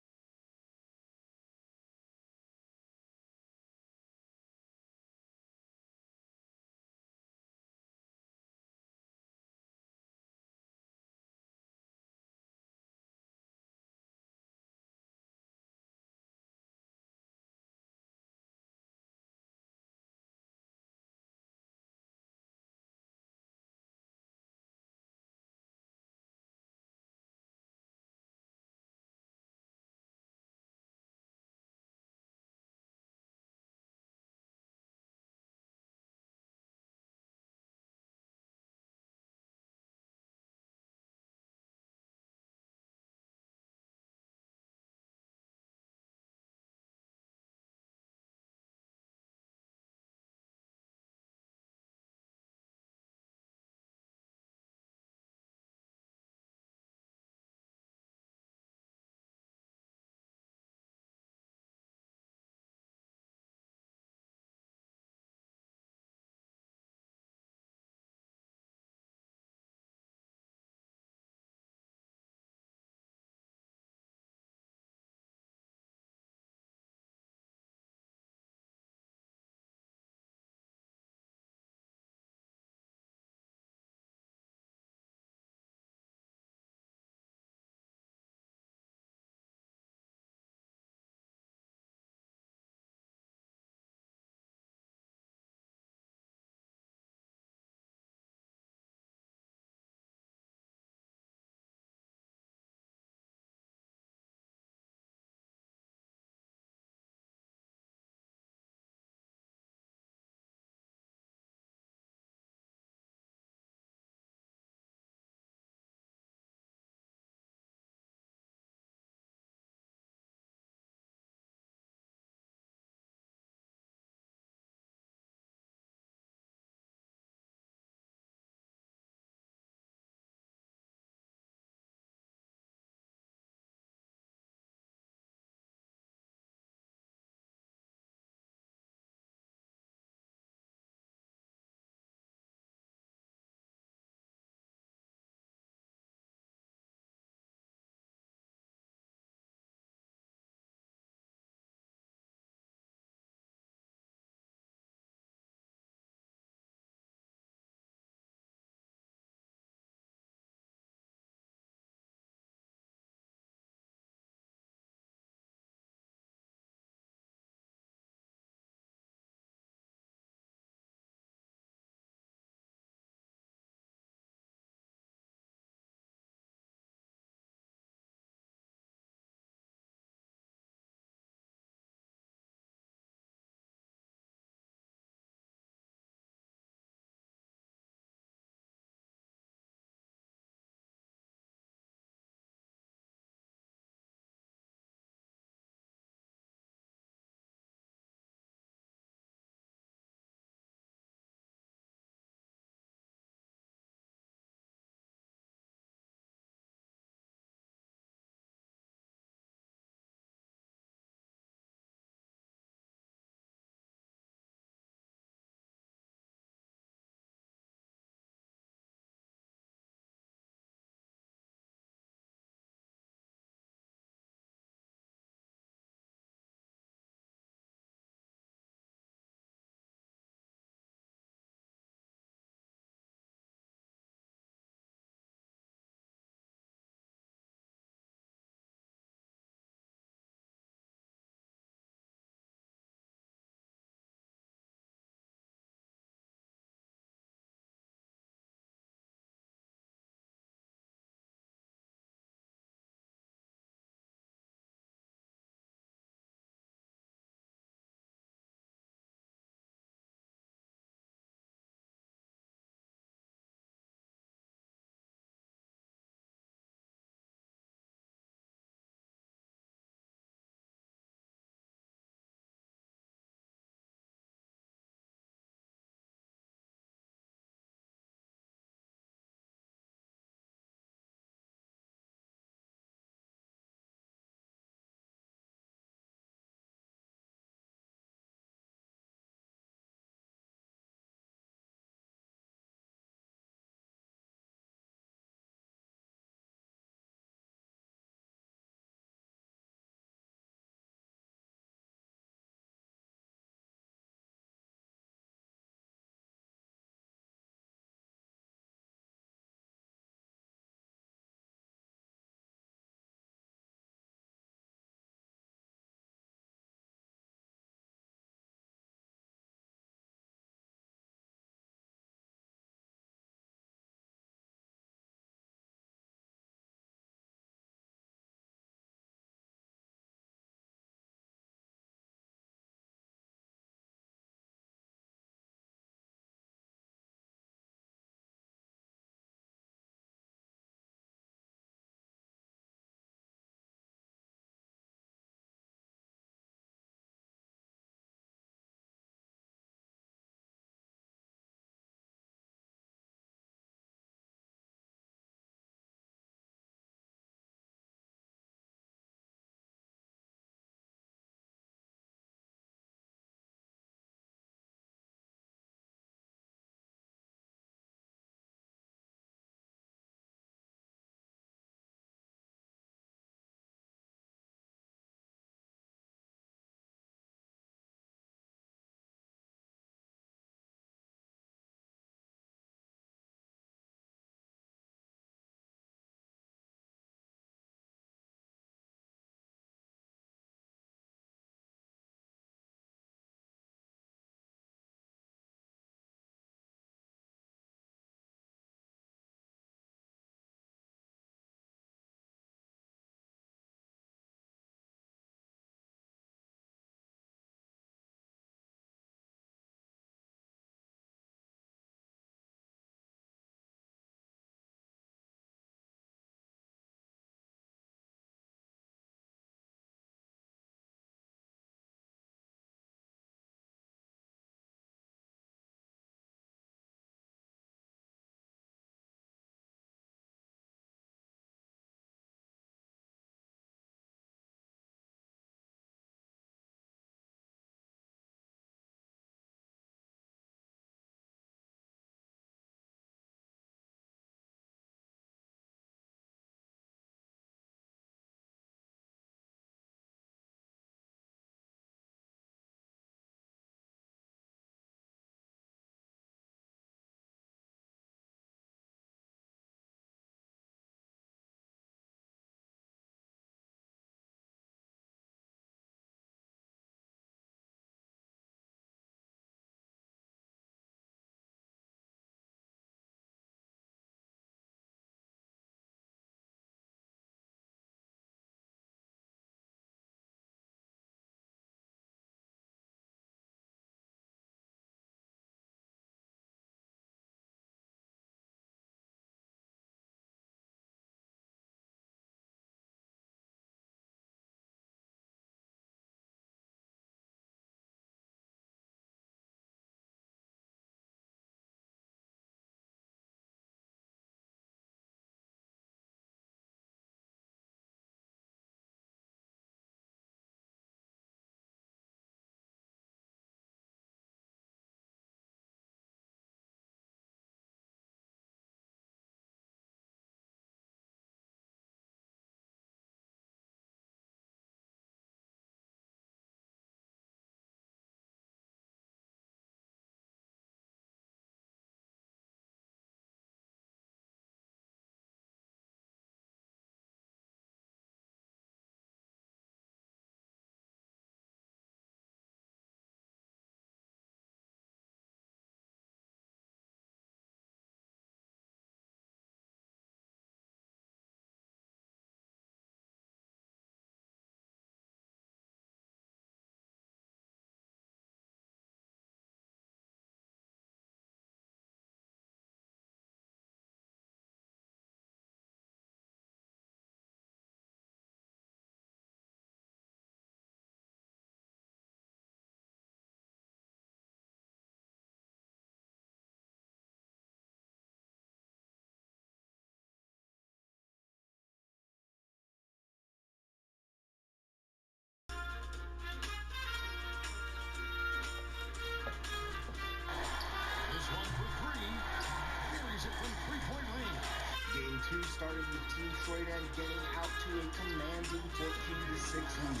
Team Croydon getting out to a commanding 14-6 lead.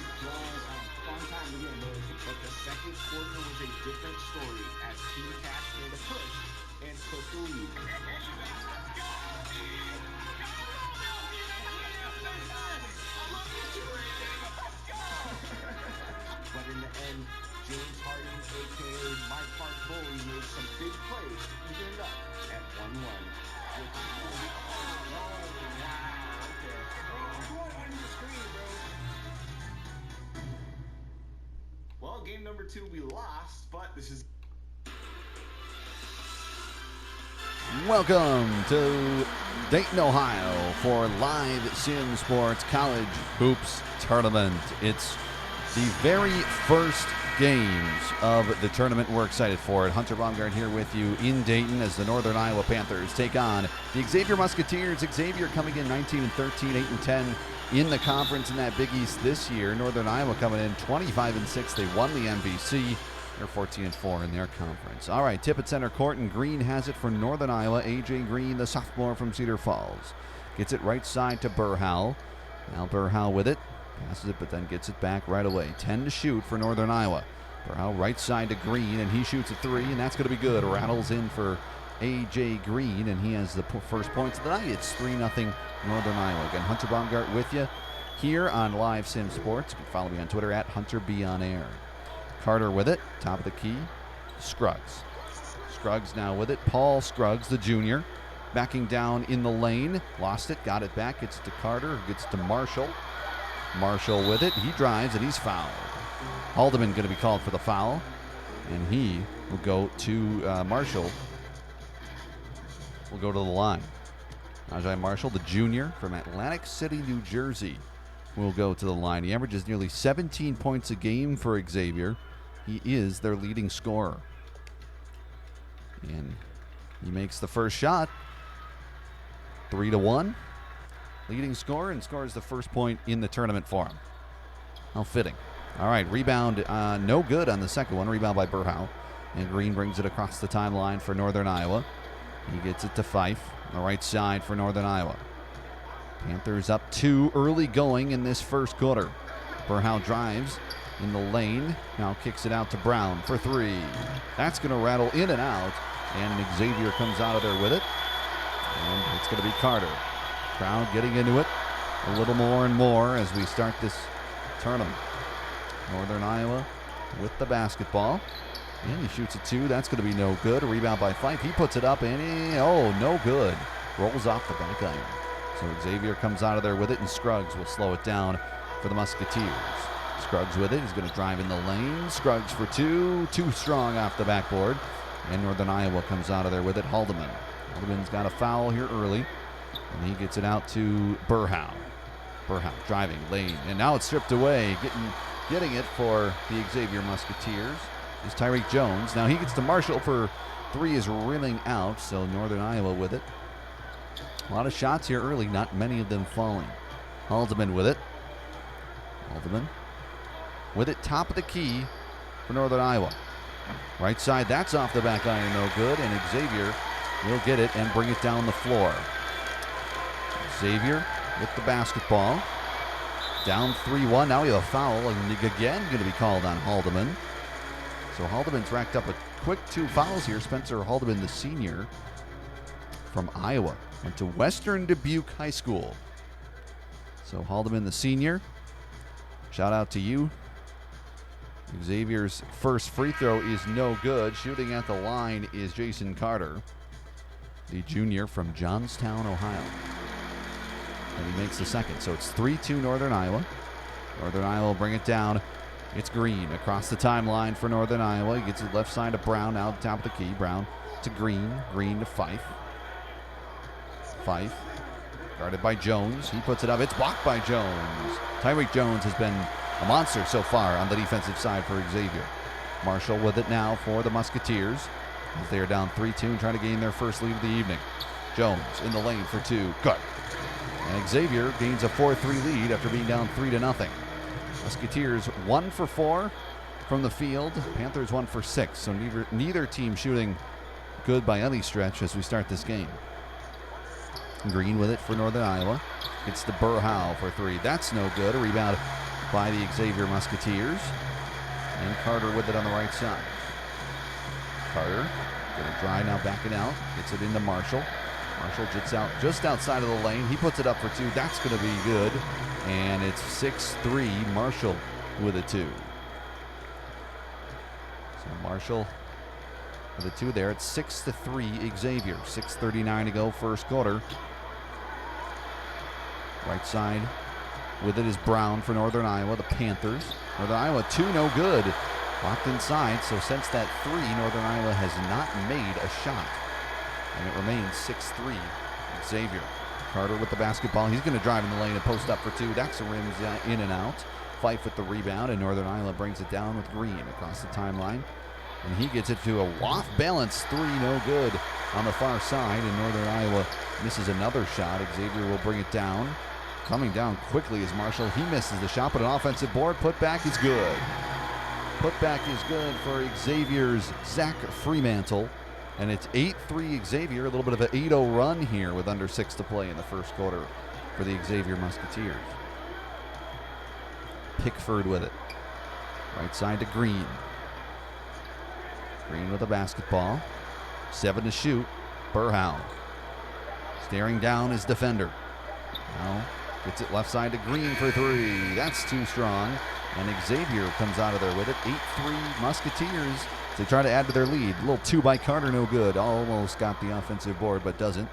Fun time again, boys. But the second quarter was a different story as Team Cash made a push and took the lead. But in the end, James Harden, a.k.a. Mike Park Bully, made some big plays to even it up at 1-1. Well, game number 2 we lost, but this is... Welcome to Dayton, Ohio for Live Sim Sports College Hoops Tournament. It's the very first games of the tournament. We're excited for it. Hunter Baumgart here with you in Dayton as the Northern Iowa Panthers take on the Xavier Musketeers. Xavier coming in 19-13, 8-10 in the conference in that Big East this year. Northern Iowa coming in 25-6. They won the MVC. They're 14-4 in their conference. All right, tip at center court, and Green has it for Northern Iowa. A.J. Green, the sophomore from Cedar Falls. Gets it right side to Burhow. Now Burhow with it. Passes it, but then gets it back right away. 10 to shoot for Northern Iowa. Burhow right side to Green, and he shoots a 3, and that's going to be good. Rattles in for A.J. Green, and he has the first points of the night. It's 3-0 Northern Iowa. Again, Hunter Baumgart with you here on Live Sim Sports. You can follow me on Twitter at HunterBeOnAir. Carter with it, top of the key. Scruggs. Scruggs now with it. Paul Scruggs, the junior, backing down in the lane. Lost it, got it back. Gets to Carter, gets to Marshall. Marshall with it. He drives, and he's fouled. Haldeman going to be called for the foul, and he will go to Marshall. Will go to the line. Najee Marshall, the junior from Atlantic City, New Jersey, will go to the line. He averages nearly 17 points a game for Xavier. He is their leading scorer. And he makes the first shot. 3-1. Leading scorer, and scores the first point in the tournament for him. How fitting. All right, rebound no good on the second one. Rebound by Burhow. And Green brings it across the timeline for Northern Iowa. He gets it to Fife on the right side for Northern Iowa. Panthers up 2 early going in this first quarter. Burhow drives in the lane. Now kicks it out to Brown for 3. That's going to rattle in and out. And Xavier comes out of there with it. And it's going to be Carter. Brown getting into it a little more and more as we start this tournament. Northern Iowa with the basketball. And he shoots a 2. That's going to be no good. A rebound by Fife. He puts it up and no good. Rolls off the back iron. So Xavier comes out of there with it, and Scruggs will slow it down for the Musketeers. Scruggs with it. He's going to drive in the lane. Scruggs for 2. Too strong off the backboard. And Northern Iowa comes out of there with it. Haldeman. Haldeman's got a foul here early. And he gets it out to Burhow. Burhow driving lane. And now it's stripped away. Getting it for the Xavier Musketeers is Tyreek Jones. Now he gets to Marshall for 3 is rimming out. So Northern Iowa with it. A lot of shots here early, not many of them falling. Haldeman with it. Haldeman with it, top of the key for Northern Iowa. Right side, that's off the back iron, no good, and Xavier will get it and bring it down the floor. Xavier with the basketball. Down 3-1, now we have a foul, and again going to be called on Haldeman. So Haldeman's racked up a quick 2 fouls here. Spencer Haldeman, the senior from Iowa. Went to Western Dubuque High School. So Haldeman, the senior, shout out to you. Xavier's first free throw is no good. Shooting at the line is Jason Carter, the junior from Johnstown, Ohio. And he makes the second. So it's 3-2 Northern Iowa. Northern Iowa will bring it down. It's Green across the timeline for Northern Iowa. He gets it left side to Brown, out top of the key. Brown to Green. Green to Fife. Fife, guarded by Jones. He puts it up. It's blocked by Jones. Tyreek Jones has been a monster so far on the defensive side for Xavier. Marshall with it now for the Musketeers as they are down 3-2 and trying to gain their first lead of the evening. Jones in the lane for 2. Good. And Xavier gains a 4-3 lead after being down 3-0. Musketeers 1 for 4 from the field. Panthers 1 for 6. So neither team shooting good by any stretch as we start this game. Green with it for Northern Iowa. It's to Burhow for 3. That's no good. A rebound by the Xavier Musketeers. And Carter with it on the right side. Carter gonna try now, backing out. Gets it into Marshall. Marshall gets out just outside of the lane. He puts it up for 2. That's going to be good. And it's 6-3. Marshall with a 2. So Marshall with a 2 there. It's 6-3 Xavier. 6:39 to go, first quarter. Right side with it is Brown for Northern Iowa, the Panthers. Northern Iowa 2, no good. Locked inside, so since that 3, Northern Iowa has not made a shot. And it remains 6-3 Xavier. Carter with the basketball. He's going to drive in the lane and post up for 2. That's a rims in and out. Fife with the rebound, and Northern Iowa brings it down with Green across the timeline. And he gets it to a loft balance 3, no good on the far side, and Northern Iowa misses another shot. Xavier will bring it down. Coming down quickly is Marshall. He misses the shot, but an offensive board. Putback is good. Putback is good for Xavier's Zach Fremantle. And it's 8-3 Xavier. A little bit of an 8-0 run here with under 6 to play in the first quarter for the Xavier Musketeers. Pickford with it. Right side to Green. Green with the basketball. 7 to shoot. Burhow. Staring down his defender. Now gets it left side to Green for 3. That's too strong. And Xavier comes out of there with it. 8-3 Musketeers. They try to add to their lead. A little 2 by Carter, no good. Almost got the offensive board, but doesn't.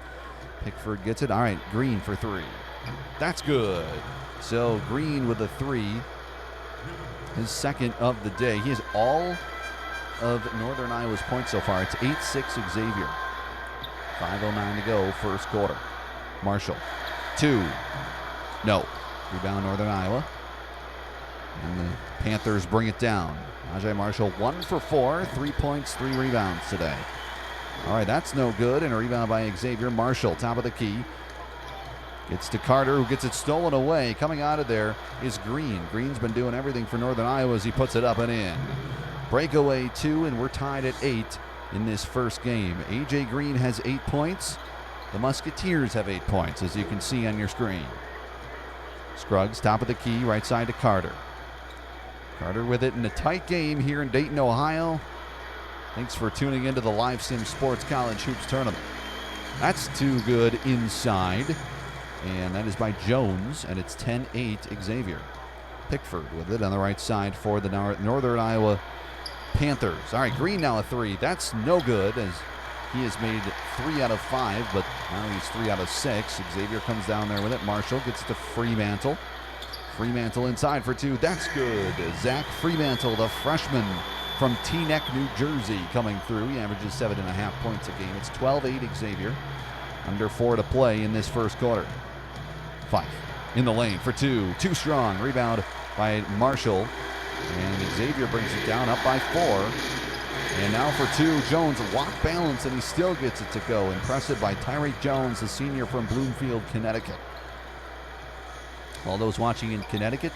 Pickford gets it. All right, Green for 3. That's good. So Green with a 3. His second of the day. He has all of Northern Iowa's points so far. It's 8-6 Xavier. 5:09 to go, first quarter. Marshall. 2. No. Rebound Northern Iowa. And the Panthers bring it down. Ajay Marshall 1 for 4, 3 points, 3 rebounds today. All right, that's no good. And a rebound by Xavier. Marshall, top of the key. Gets to Carter, who gets it stolen away. Coming out of there is Green. Green's been doing everything for Northern Iowa as he puts it up and in. Breakaway 2, and we're tied at 8 in this first game. A.J. Green has 8 points. The Musketeers have 8 points, as you can see on your screen. Scruggs, top of the key, right side to Carter. Carter with it in a tight game here in Dayton, Ohio. Thanks for tuning into the Live Sim Sports College Hoops Tournament. That's too good inside. And that is by Jones, and it's 10-8 Xavier. Pickford with it on the right side for the Northern Iowa Panthers. All right, Green now a 3. That's no good, as he has made 3 out of 5, but now he's 3 out of 6. Xavier comes down there with it. Marshall gets to Fremantle. Fremantle inside for 2. That's good. Zach Fremantle, the freshman from Teaneck, New Jersey, coming through. He averages 7.5 points a game. It's 12-8 Xavier. Under 4 to play in this first quarter. Fife in the lane for 2. Too strong. Rebound by Marshall. And Xavier brings it down, up by 4. And now for 2, Jones lock balance, and he still gets it to go. Impressive by Tyreek Jones, the senior from Bloomfield, Connecticut. All those watching in Connecticut,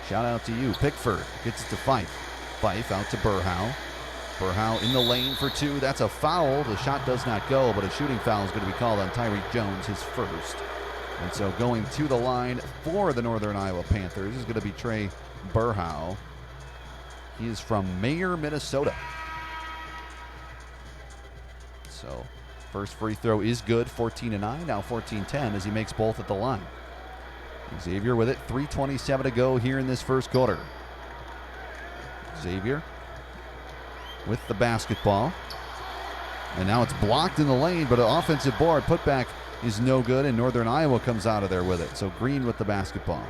shout out to you. Pickford gets it to Fife. Fife out to Burhow. Burhow in the lane for 2. That's a foul. The shot does not go, but a shooting foul is going to be called on Tyreek Jones, his first. And so going to the line for the Northern Iowa Panthers is going to be Trey Burhow. He is from Mayer, Minnesota. So first free throw is good, 14-9, now 14-10 as he makes both at the line. Xavier with it, 3:27 to go here in this first quarter. Xavier with the basketball. And now it's blocked in the lane, but an offensive board putback is no good, and Northern Iowa comes out of there with it. So Green with the basketball.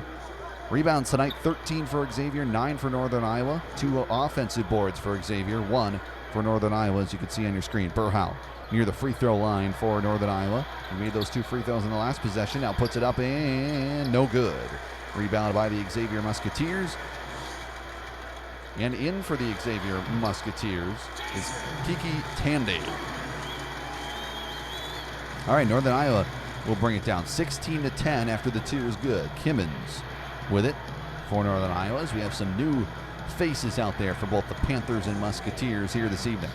Rebounds tonight, 13 for Xavier, 9 for Northern Iowa. 2 offensive boards for Xavier, 1 for Northern Iowa, as you can see on your screen. Burhow near the free throw line for Northern Iowa. He made those 2 free throws in the last possession. Now puts it up and no good. Rebound by the Xavier Musketeers. And in for the Xavier Musketeers is Kiki Tandy. All right, Northern Iowa will bring it down 16-10 after the 2 is good. Kimmons with it for Northern Iowa, as we have some new faces out there for both the Panthers and Musketeers here this evening.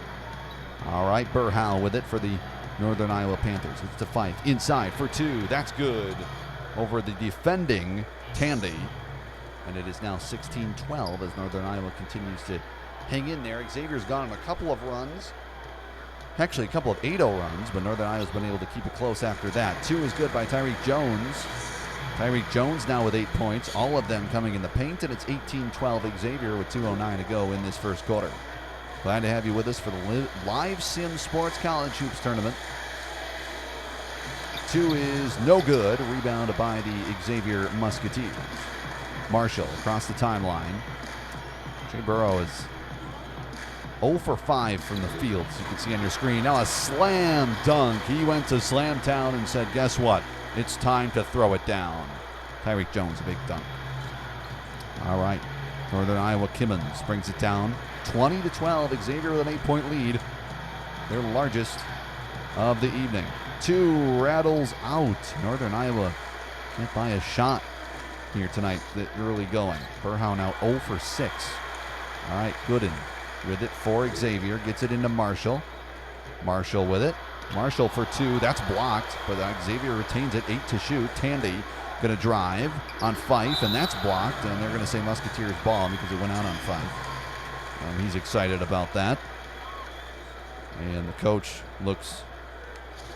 All right, Burhow with it for the Northern Iowa Panthers. It's to Fife. Inside for 2. That's good. Over the defending Tandy. And it is now 16-12 as Northern Iowa continues to hang in there. Xavier's gone on a couple of runs. Actually, a couple of 8-0 runs, but Northern Iowa's been able to keep it close after that. 2 is good by Tyreek Jones. Tyreek Jones now with 8 points, all of them coming in the paint, and it's 18-12 Xavier with 2:09 to go in this first quarter. Glad to have you with us for the Live Sim Sports College Hoops Tournament. 2 is no good, rebounded by the Xavier Musketeers. Marshall across the timeline. Jay Burrow is 0 for 5 from the field, as you can see on your screen. Now a slam dunk. He went to Slam Town and said, guess what? It's time to throw it down. Tyreek Jones, a big dunk. All right. Northern Iowa Kimmons brings it down. 20-12. Xavier with an 8-point lead. Their largest of the evening. 2 rattles out. Northern Iowa can't buy a shot here tonight, the early going. Burhow now 0 for 6. All right, Gooden with it for Xavier. Gets it into Marshall. Marshall with it. Marshall for 2. That's blocked, but Xavier retains it. 8 to shoot. Tandy going to drive on Fife, and that's blocked. And they're going to say Musketeers ball because it went out on Fife. He's excited about that. And the coach looks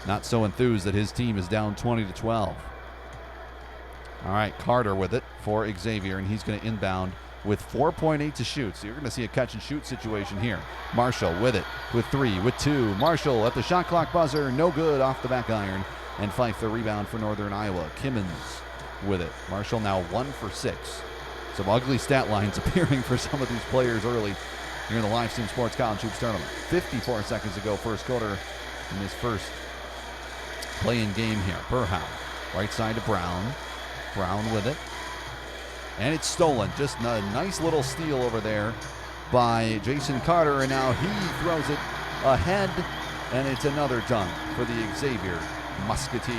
not so enthused that his team is down 20-12. All right, Carter with it for Xavier, and he's going to inbound with 4.8 to shoot. So you're going to see a catch-and-shoot situation here. Marshall with it, with 3, with 2. Marshall at the shot clock buzzer, no good off the back iron. And Fife the rebound for Northern Iowa. Kimmons with it. Marshall now 1 for 6. Some ugly stat lines appearing for some of these players early here in the Live Sim Sports College Hoops Tournament. 54 seconds to go, first quarter in this first play-in game here. Burhow, right side to Brown. Brown with it. And it's stolen. Just a nice little steal over there by Jason Carter. And now he throws it ahead. And it's another dunk for the Xavier Musketeers.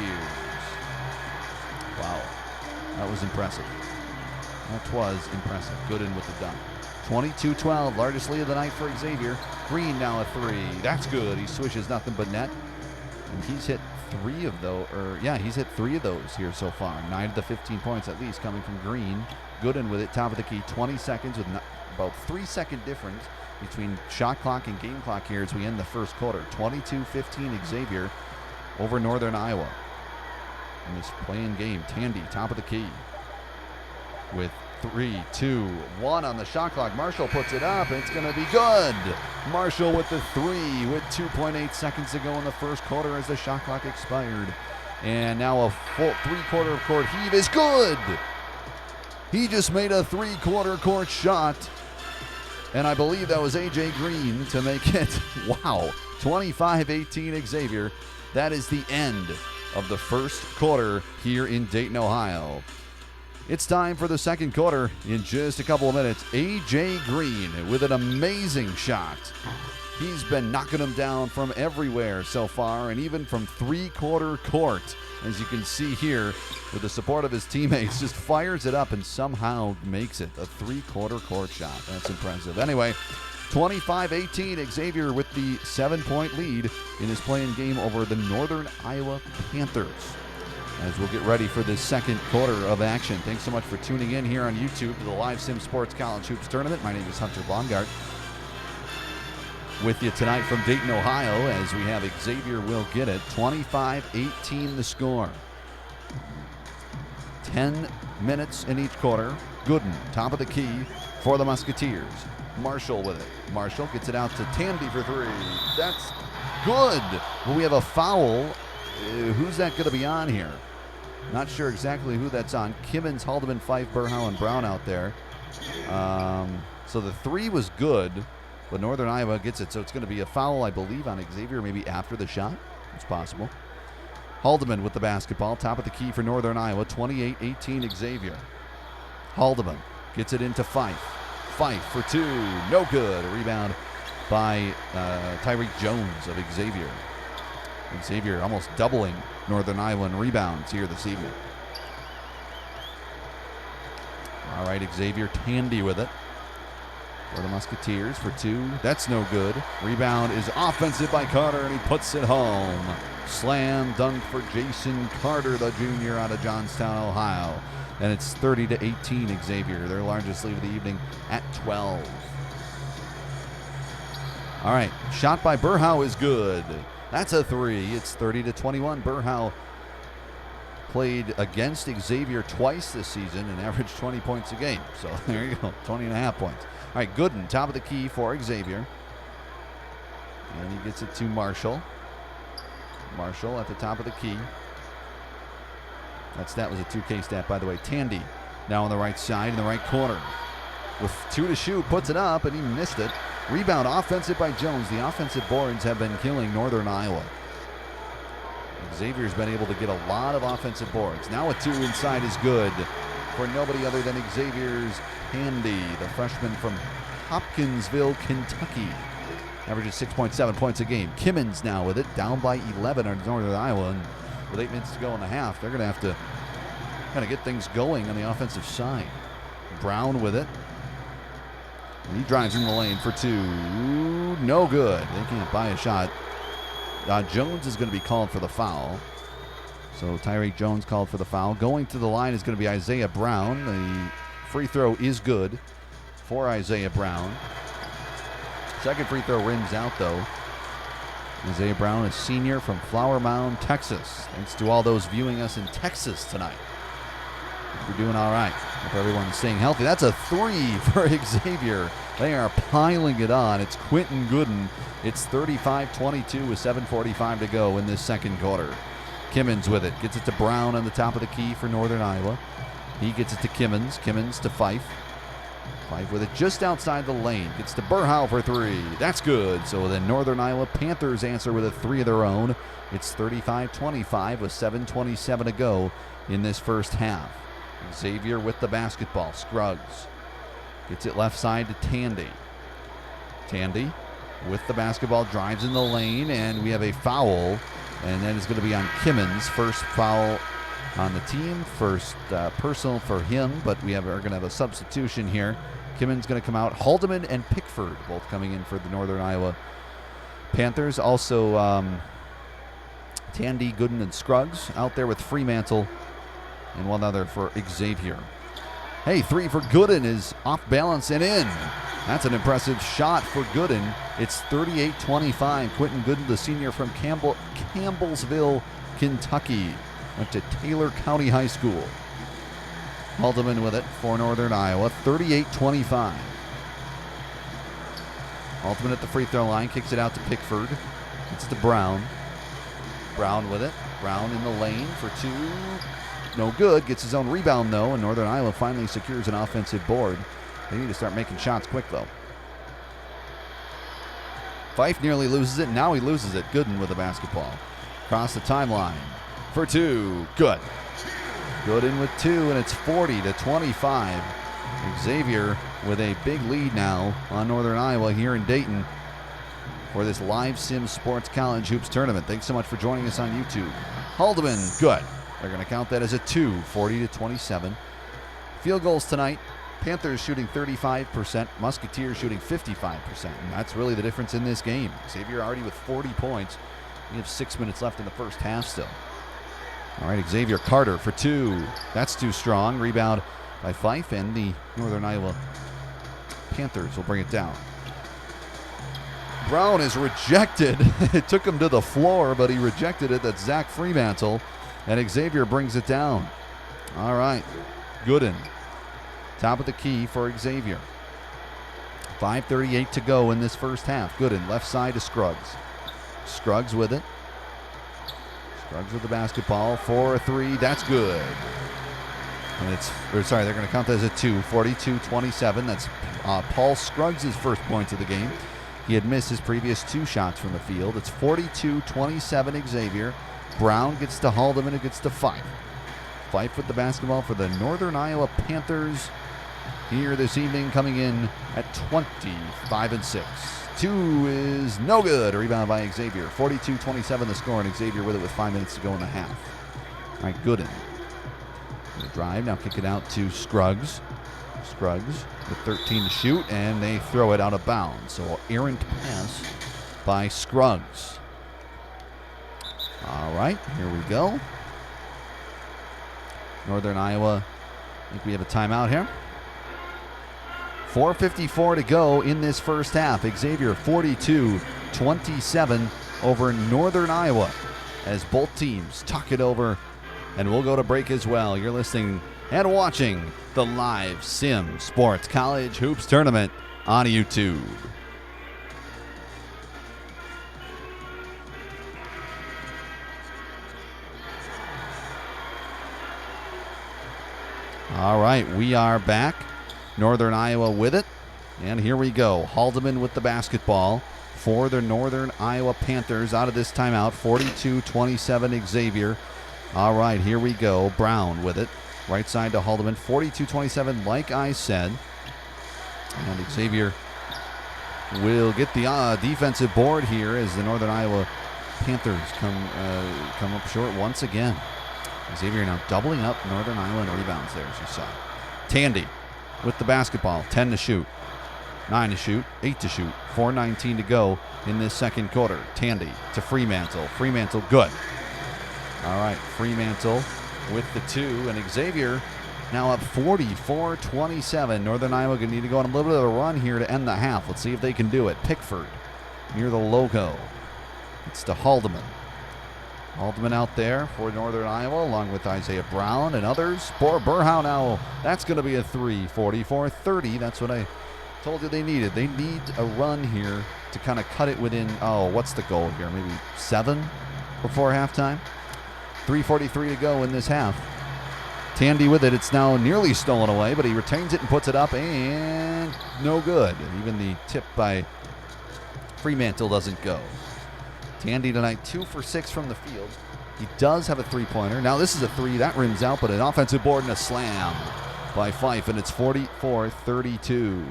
Wow. That was impressive. That was impressive. Gooden with the dunk. 22-12. Largest lead of the night for Xavier. Green now at 3. That's good. He swishes nothing but net. And he's hit 3 of those. He's hit 3 of those here so far. 9 of the 15 points at least coming from Green. Gooden with it, top of the key, 20 seconds with about 3-second difference between shot clock and game clock here as we end the first quarter. 22-15 Xavier over Northern Iowa. In this play-in game, Tandy, top of the key with 3, 2, 1 on the shot clock. Marshall puts it up, and it's going to be good. Marshall with the 3 with 2.8 seconds to go in the first quarter as the shot clock expired. And now a full 3/4 of court heave is good. He just made a 3/4 court shot, and I believe that was A.J. Green to make it. Wow, 25-18 Xavier. That is the end of the first quarter here in Dayton, Ohio. It's time for the second quarter in just a couple of minutes. A.J. Green with an amazing shot. He's been knocking them down from everywhere so far, and even from 3/4 court. As you can see here, with the support of his teammates, just fires it up and somehow makes it a 3/4 court shot. That's impressive. Anyway, 25-18, Xavier with the 7-point lead in his play-in game over the Northern Iowa Panthers. As we'll get ready for this second quarter of action. Thanks so much for tuning in here on YouTube to the Live Sim Sports College Hoops Tournament. My name is Hunter Baumgart. With you tonight from Dayton, Ohio, as we have Xavier will get it. 25-18 the score. 10 minutes in each quarter. Gooden, top of the key for the Musketeers. Marshall with it. Marshall gets it out to Tandy for 3. That's good. Well, we have a foul. Who's that going to be on here? Not sure exactly who that's on. Kimmons, Haldeman, Fife, Burhow, and Brown out there. So the 3 was good. But Northern Iowa gets it, so it's going to be a foul, I believe, on Xavier, maybe after the shot. It's possible. Haldeman with the basketball, top of the key for Northern Iowa, 28-18 Xavier. Haldeman gets it into Fife. Fife for 2, no good. A rebound by Tyreek Jones of Xavier. Xavier almost doubling Northern Iowa in rebounds here this evening. All right, Xavier, Tandy with it. for the Musketeers for 2. That's no good. Rebound is offensive by Carter, and he puts it home. Slam dunk for Jason Carter, the junior out of Johnstown, Ohio. And it's 30-18 Xavier, their largest lead of the evening at 12. All right, shot by Burhow is good. That's a 3. It's 30-21. Burhow played against Xavier twice this season and averaged 20 points a game. So there you go, 20.5 points. All right, Gooden, top of the key for Xavier. And he gets it to Marshall. Marshall at the top of the key. That stat was a 2K stat, by the way. Tandy now on the right side in the right corner. With 2 to shoot, puts it up, and he missed it. Rebound offensive by Jones. The offensive boards have been killing Northern Iowa. Xavier's been able to get a lot of offensive boards. Now a 2 inside is good for nobody other than Xavier's Handy, the freshman from Hopkinsville, Kentucky. Averages 6.7 points a game. Kimmins now with it, down by 11 on Northern Iowa. And with 8 minutes to go in the half, they're going to have to kind of get things going on the offensive side. Brown with it. He drives in the lane for 2. No good. They can't buy a shot. Jones is going to be called for the foul. So Tyreek Jones called for the foul. Going to the line is going to be Isaiah Brown. The free throw is good for Isaiah Brown. Second free throw rims out, though. Isaiah Brown, a senior from Flower Mound, Texas. Thanks to all those viewing us in Texas tonight. We're doing all right. Hope everyone's staying healthy. That's a 3 for Xavier. They are piling it on. It's Quentin Gooden. It's 35-22 with 7:45 to go in this second quarter. Kimmins with it. Gets it to Brown on the top of the key for Northern Iowa. He gets it to Kimmins. Kimmins to Fife. Fife with it just outside the lane. Gets to Burhow for 3. That's good. So then Northern Iowa Panthers answer with a 3 of their own. It's 35-25 with 7:27 to go in this first half. Xavier with the basketball. Scruggs gets it left side to Tandy. Tandy with the basketball, drives in the lane, and we have a foul. And that is going to be on Kimmins. First foul on the team. First personal for him, but are going to have a substitution here. Kimmins going to come out. Haldeman and Pickford both coming in for the Northern Iowa Panthers. Also, Tandy, Gooden, and Scruggs out there with Fremantle. And one other for Xavier. Hey, 3 for Gooden is off balance and in. That's an impressive shot for Gooden. It's 38-25. Quentin Gooden, the senior from Campbellsville, Kentucky. Went to Taylor County High School. Haldeman with it for Northern Iowa. 38-25. Haldeman at the free throw line. Kicks it out to Pickford. It's to Brown. Brown with it. Brown in the lane for 2. No good. Gets his own rebound, though, and Northern Iowa finally secures an offensive board. They need to start making shots quick, though. Fife nearly loses it. Now he loses it. Gooden with the basketball. Across the timeline for 2. Good. Gooden with 2, and it's 40-25. Xavier with a big lead now on Northern Iowa here in Dayton for this Live Sim Sports College Hoops Tournament. Thanks so much for joining us on YouTube. Haldeman, good. They're going to count that as a 2, 40-27. Field goals tonight. Panthers shooting 35%. Musketeers shooting 55%. And that's really the difference in this game. Xavier already with 40 points. We have 6 minutes left in the first half still. All right, Xavier Carter for 2. That's too strong. Rebound by Fife, and the Northern Iowa Panthers will bring it down. Brown is rejected. It took him to the floor, but he rejected it. That's Zach Fremantle. And Xavier brings it down. All right. Gooden. Top of the key for Xavier. 5:38 to go in this first half. Gooden, left side to Scruggs. Scruggs with it. Scruggs with the basketball for a 3. That's good. And they're going to count that as a 2. 42-27. That's Paul Scruggs' first points of the game. He had missed his previous 2 shots from the field. It's 42-27 Xavier. Brown gets to Haldeman, who gets to Fife. Fife with the basketball for the Northern Iowa Panthers here this evening, coming in at 25-6. 2 is no good. A rebound by Xavier. 42-27 the score, and Xavier with it with 5 minutes to go in the half. All right, Gooden. The drive, now kick it out to Scruggs. Scruggs with 13 to shoot, and they throw it out of bounds. So errant pass by Scruggs. All right, here we go. Northern Iowa, I think we have a timeout here. 4:54 to go in this first half. Xavier 42-27 over Northern Iowa as both teams tuck it over, and we'll go to break as well. You're listening and watching the live Sim Sports College Hoops Tournament on YouTube. All right, we are back. Northern Iowa with it. And here we go. Haldeman with the basketball for the Northern Iowa Panthers out of this timeout. 42-27 Xavier. All right, here we go. Brown with it. Right side to Haldeman. 42-27 like I said. And Xavier will get the defensive board here as the Northern Iowa Panthers come up short once again. Xavier now doubling up Northern Iowa in rebounds there, as you saw. Tandy with the basketball. 10 to shoot. 9 to shoot. 8 to shoot. 4:19 to go in this second quarter. Tandy to Fremantle. Fremantle good. All right, Fremantle with the 2. And Xavier now up 44-27. Northern Iowa going to need to go on a little bit of a run here to end the half. Let's see if they can do it. Pickford near the logo. It's to Haldeman. Haldeman out there for Northern Iowa, along with Isaiah Brown and others. For Burhow now, that's going to be a 3, 44-30. That's what I told you they needed. They need a run here to kind of cut it within, what's the goal here? Maybe 7 before halftime? 3:43 to go in this half. Tandy with it. It's now nearly stolen away, but he retains it and puts it up, and no good. Even the tip by Fremantle doesn't go. Tandy tonight 2 for 6 from the field. He does have a three-pointer. Now this is a 3. That rims out, but an offensive board and a slam by Fife, and it's 44-32.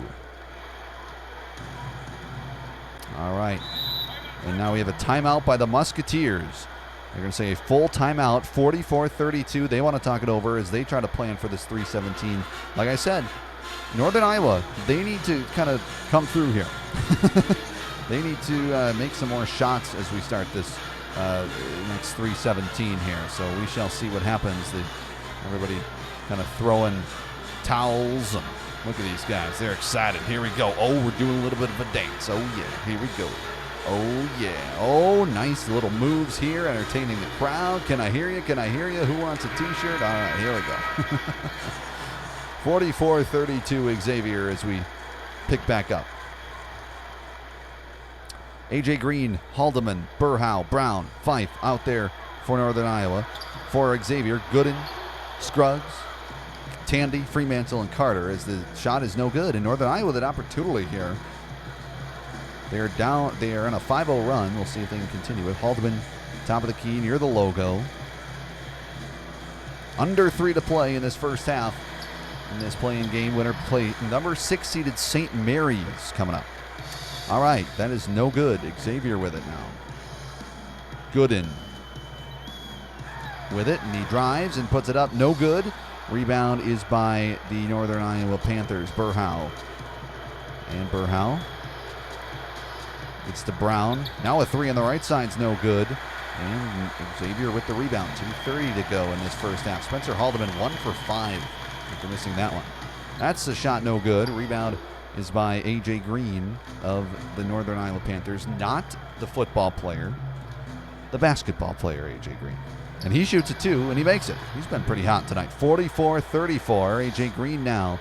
All right. And now we have a timeout by the Musketeers. They're going to say a full timeout, 44-32. They want to talk it over as they try to plan for this 3:17. Like I said, Northern Iowa, they need to kind of come through here. They need to make some more shots as we start this next 3:17 here. So we shall see what happens. Everybody kind of throwing towels. And look at these guys. They're excited. Here we go. Oh, we're doing a little bit of a dance. Oh, yeah. Here we go. Oh, yeah. Oh, nice little moves here. Entertaining the crowd. Can I hear you? Can I hear you? Who wants a T-shirt? All right, here we go. 44-32 Xavier as we pick back up. A.J. Green, Haldeman, Burhow, Brown, Fife out there for Northern Iowa. For Xavier, Gooden, Scruggs, Tandy, Fremantle, and Carter as the shot is no good. And Northern Iowa with an opportunity here. They are down. They are in a 5-0 run. We'll see if they can continue it. Haldeman, top of the key, near the logo. Under 3 to play in this first half. In this playing game, winner play number 6 seeded St. Mary's coming up. All right, that is no good. Xavier with it now. Gooden with it, and he drives and puts it up. No good. Rebound is by the Northern Iowa Panthers. Burhow. And Burhow. It's to Brown. Now a 3 on the right side's no good. And Xavier with the rebound. 2:30 to go in this first half. Spencer Haldeman 1 for 5 after missing that one. That's the shot no good. Rebound is by A.J. Green of the Northern Iowa Panthers, not the football player, the basketball player, A.J. Green. And he shoots it too, and he makes it. He's been pretty hot tonight. 44-34. A.J. Green now.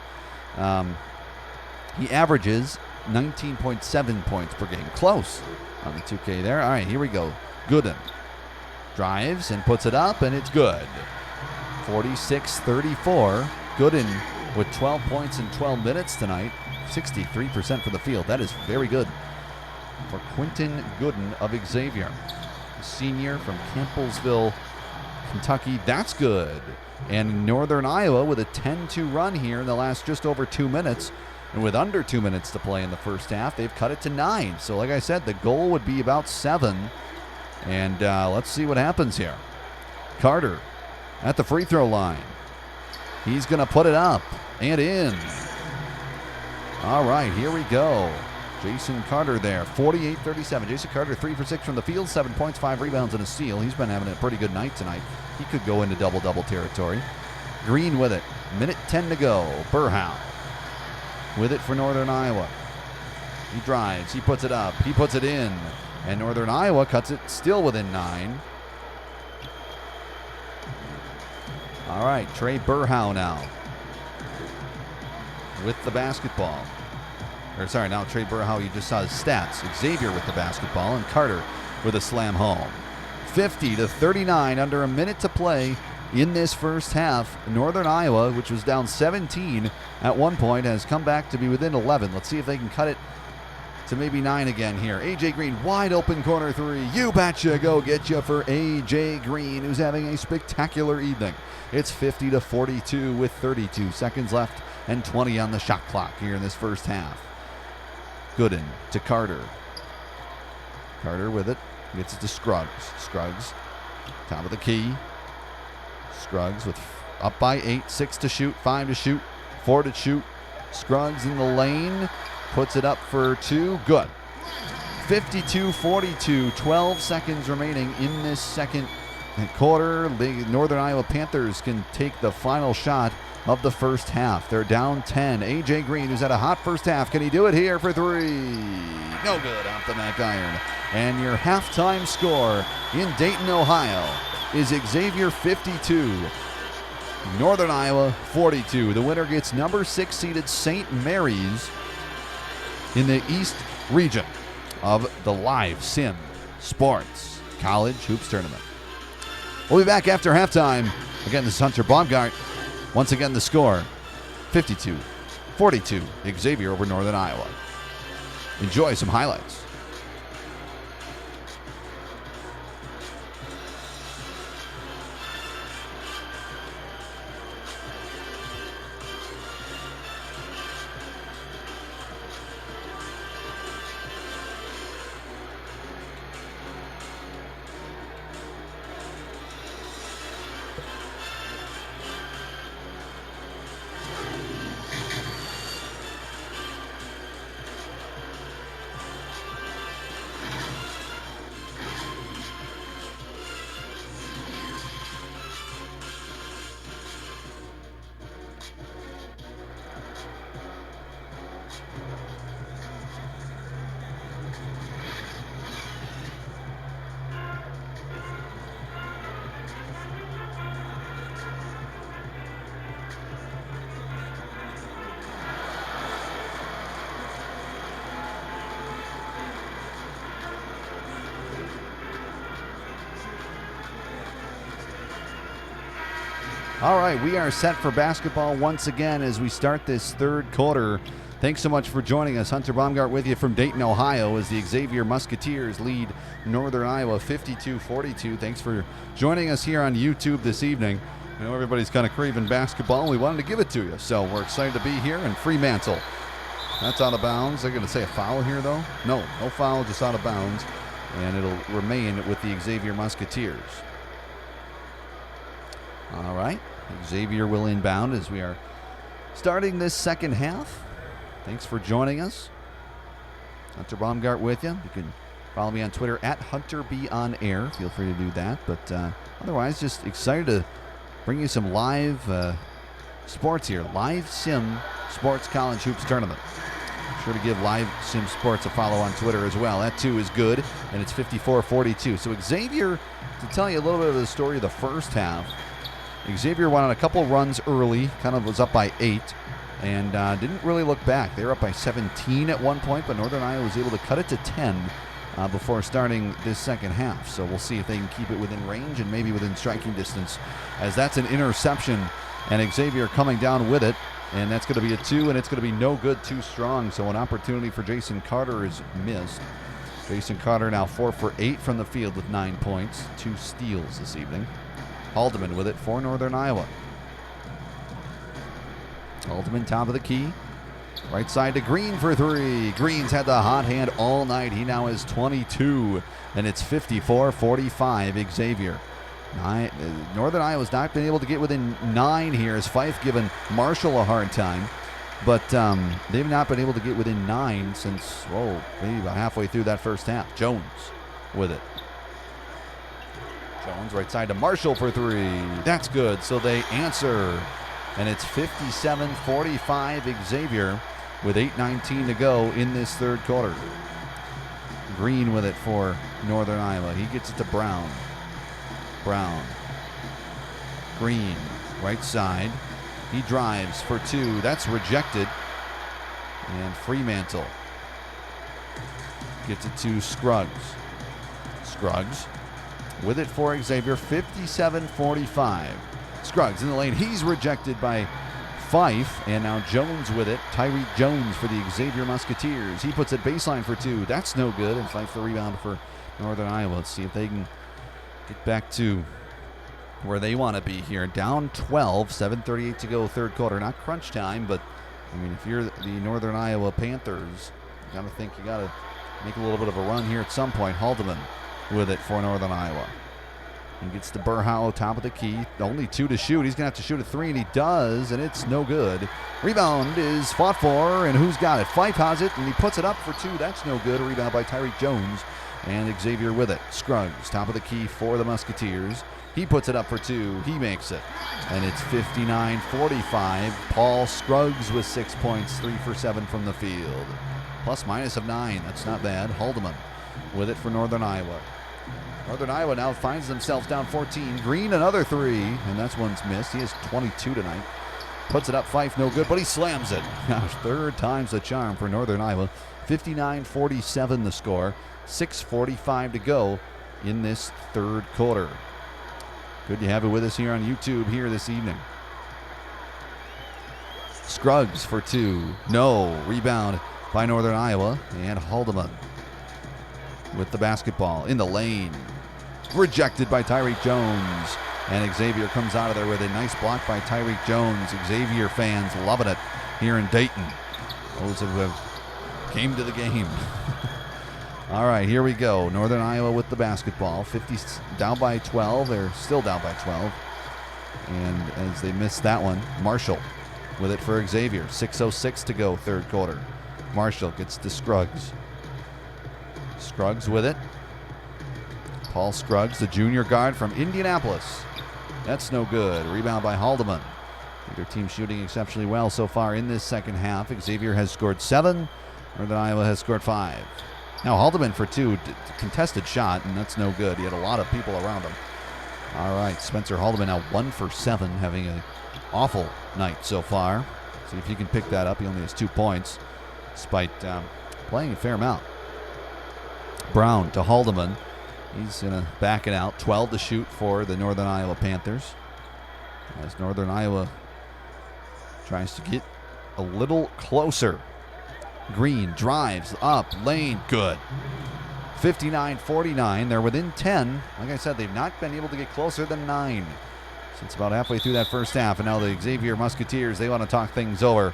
He averages 19.7 points per game. Close on the 2K there. All right, here we go. Gooden drives and puts it up, and it's good. 46-34. Gooden with 12 points in 12 minutes tonight. 63% for the field. That is very good for Quentin Gooden of Xavier. A senior from Campbellsville, Kentucky. That's good. And Northern Iowa with a 10-2 run here in the last just over 2 minutes. And with under 2 minutes to play in the first half, they've cut it to 9. So like I said, the goal would be about 7. And let's see what happens here. Carter at the free throw line. He's going to put it up and in. All right, here we go. Jason Carter there, 48-37. Jason Carter, 3 for 6 from the field, 7 points, 5 rebounds, and a steal. He's been having a pretty good night tonight. He could go into double-double territory. Green with it. Minute 10 to go. Burhow with it for Northern Iowa. He drives. He puts it up. He puts it in. And Northern Iowa cuts it still within 9. All right, Trey Burhow now with the basketball. Or sorry, now Trey Burhow, you just saw his stats. Xavier with the basketball and Carter with a slam home. 50-39, under a minute to play in this first half. Northern Iowa, which was down 17 at one point, has come back to be within 11. Let's see if they can cut it to maybe 9 again here. A.J. Green, wide open corner 3. You betcha, go get you for A.J. Green, who's having a spectacular evening. It's 50-42 with 32 seconds left and 20 on the shot clock here in this first half. Gooden to Carter. Carter with it. Gets it to Scruggs. Scruggs, top of the key. Scruggs with up by 8. 6 to shoot. 5 to shoot. 4 to shoot. Scruggs in the lane. Puts it up for 2. Good. 52-42. 12 seconds remaining in this second quarter. The Northern Iowa Panthers can take the final shot of the first half. They're down 10. A.J. Green, who's had a hot first half. Can he do it here for 3? No good off the back iron. And your halftime score in Dayton, Ohio is Xavier 52, Northern Iowa 42. The winner gets number 6 seeded St. Mary's in the East region of the Live Sim Sports College Hoops Tournament. We'll be back after halftime. Again, this is Hunter Baumgart. Once again, the score, 52-42, Xavier over Northern Iowa. Enjoy some highlights. All right, we are set for basketball once again as we start this third quarter. Thanks so much for joining us. Hunter Baumgart with you from Dayton, Ohio, as the Xavier Musketeers lead Northern Iowa 52-42. Thanks for joining us here on YouTube this evening. I know everybody's kind of craving basketball, and we wanted to give it to you. So we're excited to be here in Fremantle. That's out of bounds. They're going to say a foul here, though? No foul, just out of bounds. And it'll remain with the Xavier Musketeers. All right, Xavier will inbound as we are starting this second half. Thanks for joining us. Hunter Baumgart with you. You can follow me on Twitter at HunterBOnAir. Feel free to do that. But otherwise, just excited to bring you some live sports here. Live Sim Sports College Hoops Tournament. Sure to give Live Sim Sports a follow on Twitter as well. That too is good, and it's 54-42. So Xavier, to tell you a little bit of the story of the first half, Xavier went on a couple runs early, kind of was up by 8, and didn't really look back. They were up by 17 at one point, but Northern Iowa was able to cut it to 10 before starting this second half. So we'll see if they can keep it within range and maybe within striking distance, as that's an interception, and Xavier coming down with it, and that's going to be a 2, and it's going to be no good, too strong. So an opportunity for Jason Carter is missed. Jason Carter now 4 for 8 from the field with 9 points, 2 steals this evening. Haldeman with it for Northern Iowa. Haldeman top of the key. Right side to Green for 3. Green's had the hot hand all night. He now has 22, and it's 54-45 Xavier. Northern Iowa's not been able to get within 9 here, as Fife giving Marshall a hard time. But they've not been able to get within 9 since, maybe about halfway through that first half. Jones with it. Jones right side to Marshall for 3. That's good. So they answer. And it's 57-45 Xavier with 8:19 to go in this third quarter. Green with it for Northern Iowa. He gets it to Brown. Brown. Green, right side. He drives for 2. That's rejected. And Fremantle gets it to Scruggs. Scruggs with it for Xavier. 57-45. Scruggs in the lane. He's rejected by Fife. And now Jones with it. Tyreek Jones for the Xavier Musketeers. He puts it baseline for 2. That's no good. And Fife the rebound for Northern Iowa. Let's see if they can get back to where they want to be here. Down 12, 7:38 to go, third quarter. Not crunch time, but I mean, if you're the Northern Iowa Panthers, you got to think you got to make a little bit of a run here at some point. Haldeman with it for Northern Iowa. He gets to Burhow, top of the key. Only 2 to shoot. He's going to have to shoot a 3, and he does, and it's no good. Rebound is fought for, and who's got it? Fife has it, and he puts it up for 2. That's no good. A rebound by Tyreek Jones, and Xavier with it. Scruggs, top of the key for the Musketeers. He puts it up for 2. He makes it. And it's 59-45. Paul Scruggs with 6 points, 3 for 7 from the field. Plus minus of 9. That's not bad. Haldeman with it for Northern Iowa. Northern Iowa now finds themselves down 14. Green, another 3, and that's one's missed. He has 22 tonight. Puts it up, Fife, no good, but he slams it. Gosh, third time's the charm for Northern Iowa. 59-47 the score. 6:45 to go in this third quarter. Good to have it with us here on YouTube here this evening. Scruggs for 2. No. Rebound by Northern Iowa. And Haldeman with the basketball in the lane. Rejected by Tyreek Jones. And Xavier comes out of there with a nice block by Tyreek Jones. Xavier fans loving it here in Dayton. Those who have came to the game. All right, here we go. Northern Iowa with the basketball. 50 down by 12. They're still down by 12. And as they missed that one, Marshall with it for Xavier. 6:06 to go, third quarter. Marshall gets to Scruggs. Scruggs with it. Paul Scruggs, the junior guard from Indianapolis. That's no good. Rebound by Haldeman. Their team shooting exceptionally well so far in this second half. Xavier has scored 7. Northern Iowa has scored 5. Now Haldeman for 2, contested shot, and that's no good. He had a lot of people around him. All right, Spencer Haldeman now 1 for 7, having an awful night so far. See if he can pick that up. He only has 2 points, despite playing a fair amount. Brown to Haldeman. He's going to back it out. 12 to shoot for the Northern Iowa Panthers. As Northern Iowa tries to get a little closer. Green drives up, lane, good. 59-49. They're within 10. Like I said, they've not been able to get closer than 9 since about halfway through that first half. And now the Xavier Musketeers, they want to talk things over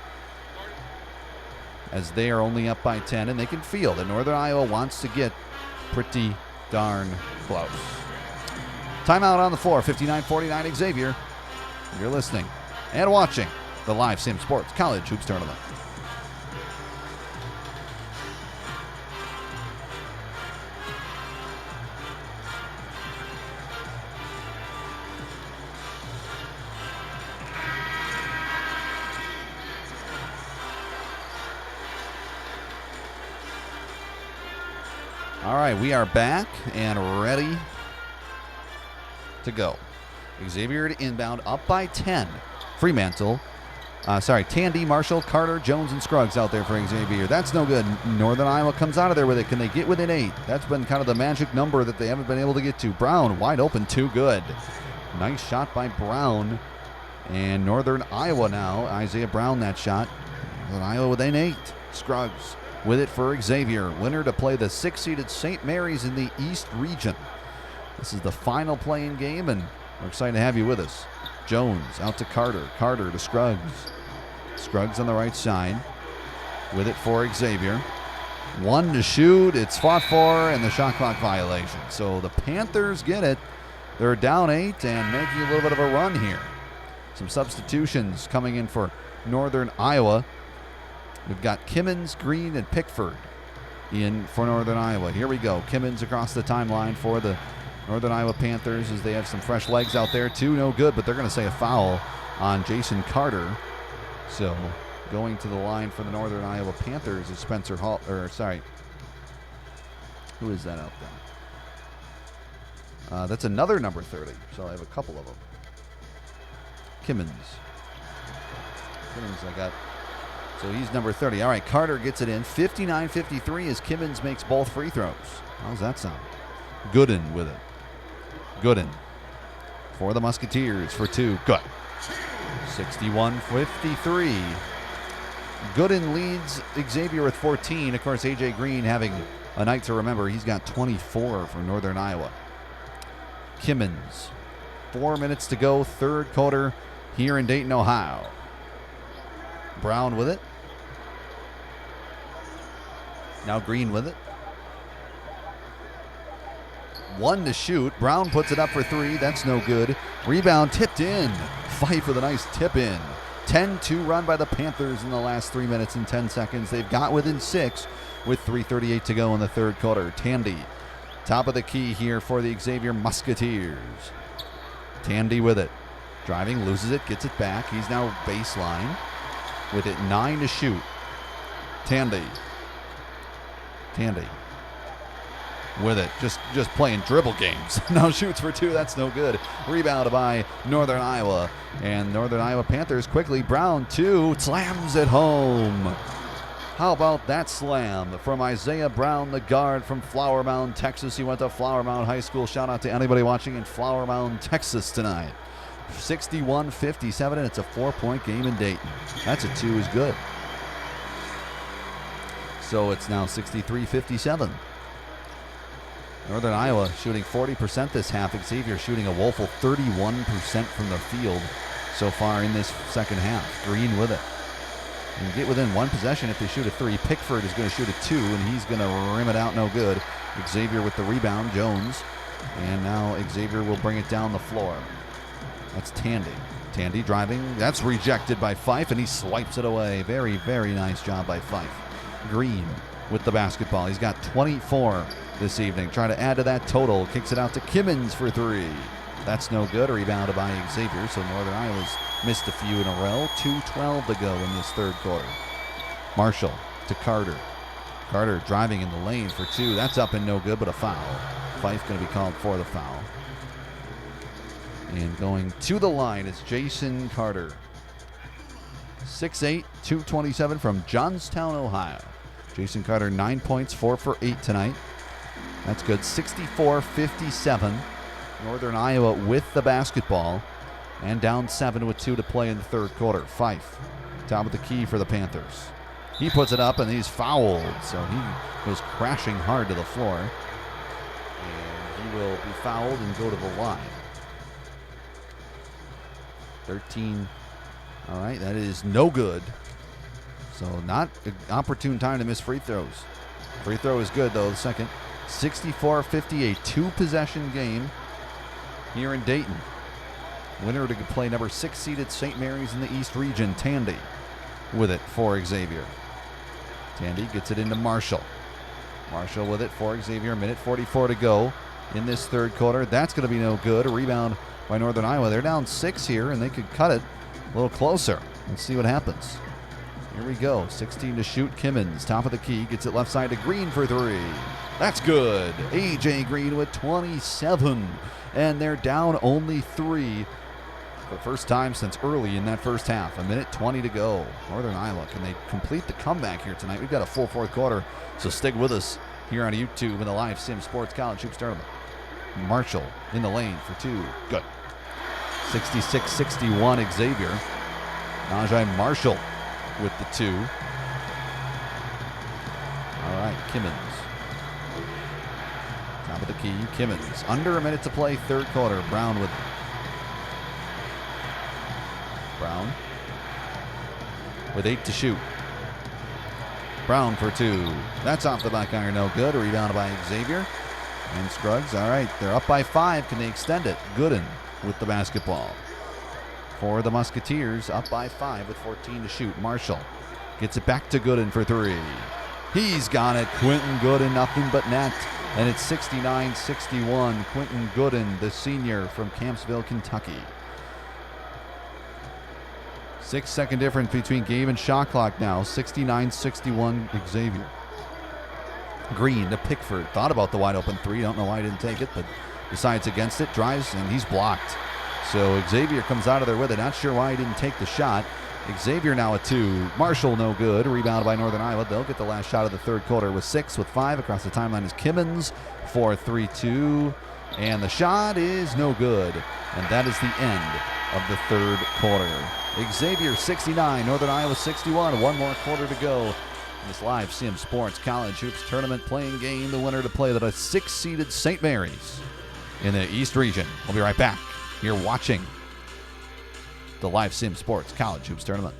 as they are only up by 10. And they can feel that Northern Iowa wants to get pretty darn close. Timeout on the floor, 59-49 Xavier. You're listening and watching the Live Sim Sports College Hoops Tournament. All right, we are back and ready to go. Xavier to inbound, up by 10. Fremantle, Tandy, Marshall, Carter, Jones, and Scruggs out there for Xavier. That's no good. Northern Iowa comes out of there with it. Can they get within 8? That's been kind of the magic number that they haven't been able to get to. Brown, wide open, too good. Nice shot by Brown. And Northern Iowa now, Isaiah Brown that shot. Northern Iowa within 8. Scruggs with it for Xavier. Winner to play the 6-seeded St. Mary's in the East Region. This is the final playing game, and we're excited to have you with us. Jones out to Carter. Carter to Scruggs. Scruggs on the right side with it for Xavier. 1 to shoot. It's fought for, and the shot clock violation. So the Panthers get it. They're down 8 and making a little bit of a run here. Some substitutions coming in for Northern Iowa. We've got Kimmins, Green, and Pickford in for Northern Iowa. Here we go. Kimmins across the timeline for the Northern Iowa Panthers as they have some fresh legs out there. Two no good, but they're going to say a foul on Jason Carter. So going to the line for the Northern Iowa Panthers is Spencer Hall. Who is that out there? That's another number 30. So I have a couple of them. Kimmins, I got. So he's number 30. All right, Carter gets it in. 59-53 as Kimmins makes both free throws. How's that sound? Gooden with it. Gooden for the Musketeers for two. Good. 61-53. Gooden leads Xavier with 14. Of course, A.J. Green having a night to remember. He's got 24 for Northern Iowa. Kimmins. 4 minutes to go, third quarter here in Dayton, Ohio. Brown with it. Now Green with it. One to shoot. Brown puts it up for three. That's no good. Rebound tipped in. Fife with a nice tip in. 10-2 run by the Panthers in the last 3 minutes and 10 seconds. They've got within 6 with 3:38 to go in the third quarter. Tandy, top of the key here for the Xavier Musketeers. Tandy with it. Driving, loses it, gets it back. He's now baseline with it. 9 to shoot. Tandy with it. Just playing dribble games. Now shoots for two. That's no good. Rebound by Northern Iowa. And Northern Iowa Panthers quickly. Brown, two. Slams it home. How about that slam from Isaiah Brown, the guard from Flower Mound, Texas. He went to Flower Mound High School. Shout out to anybody watching in Flower Mound, Texas tonight. 61-57, and it's a 4-point game in Dayton. That's a two is good. So it's now 63-57. Northern Iowa shooting 40% this half. Xavier shooting a woeful 31% from the field so far in this second half. Green with it. And get within one possession if they shoot a three. Pickford is going to shoot a two, and he's going to rim it out no good. Xavier with the rebound, Jones. And now Xavier will bring it down the floor. That's Tandy. Tandy driving. That's rejected by Fife, and he swipes it away. Very, very nice job by Fife. Green with the basketball. He's got 24 this evening. Trying to add to that total. Kicks it out to Kimmins for three. That's no good. Rebounded by Xavier. So Northern Iowa's missed a few in a row. 2:12 to go in this third quarter. Marshall to Carter. Carter driving in the lane for two. That's up and no good, but a foul. Fife going to be called for the foul. And going to the line is Jason Carter. 6'8", 227 from Johnstown, Ohio. Jason Carter, 9 points, 4 for 8 tonight. That's good. 64-57. Northern Iowa with the basketball. And down 7 with 2 to play in the third quarter. Fife, top of the key for the Panthers. He puts it up, and he's fouled. So he goes crashing hard to the floor. And he will be fouled and go to the line. 13. All right, that is no good. So not an opportune time to miss free throws. Free throw is good, though, the second. 64-58, two-possession game here in Dayton. Winner to play number 6 seeded St. Mary's in the East region. Tandy with it for Xavier. Tandy gets it into Marshall. Marshall with it for Xavier. Minute 44 to go in this third quarter. That's going to be no good. A rebound by Northern Iowa. They're down 6 here, and they could cut it a little closer. Let's see what happens. Here we go. 16 to shoot. Kimmins, top of the key, gets it left side to Green for three. That's good. A.J. Green with 27, and they're down only 3 for the first time since early in that first half. A minute 20 to go. Northern Iowa, can they complete the comeback here tonight? We've got a full fourth quarter, so stick with us here on YouTube in the live Sim Sports College Hoops Tournament. Marshall in the lane for two. Good. 66-61 Xavier. Najee Marshall with the two. All right, Kimmins. Top of the key, Kimmins. Under a minute to play, third quarter. Brown with Brown with 8 to shoot. Brown for two. That's off the back iron, no good. Rebounded by Xavier. And Scruggs, all right, they're up by 5. Can they extend it? Gooden with the basketball. For the Musketeers, up by 5 with 14 to shoot. Marshall Gets it back to Gooden for three. He's got it. Quentin Gooden, nothing but net. And it's 69-61. Quentin Gooden, the senior from Campsville, Kentucky. 6-second difference between game and shot clock now. 69-61 Xavier. Green to Pickford. Thought about the wide open three. Don't know why he didn't take it, but decides against it. Drives, and he's blocked. So Xavier comes out of there with it. Not sure why he didn't take the shot. Xavier now at 2. Marshall no good. Rebounded by Northern Iowa. They'll get the last shot of the third quarter with 6 with 5. Across the timeline is Kimmons. 4-3-2. And the shot is no good. And that is the end of the third quarter. Xavier 69. Northern Iowa 61. One more quarter to go. In this live Sim Sports College Hoops Tournament playing game. The winner to play the 6-seeded St. Mary's in the East Region. We'll be right back. You're watching the live Sim Sports College Hoops Tournament.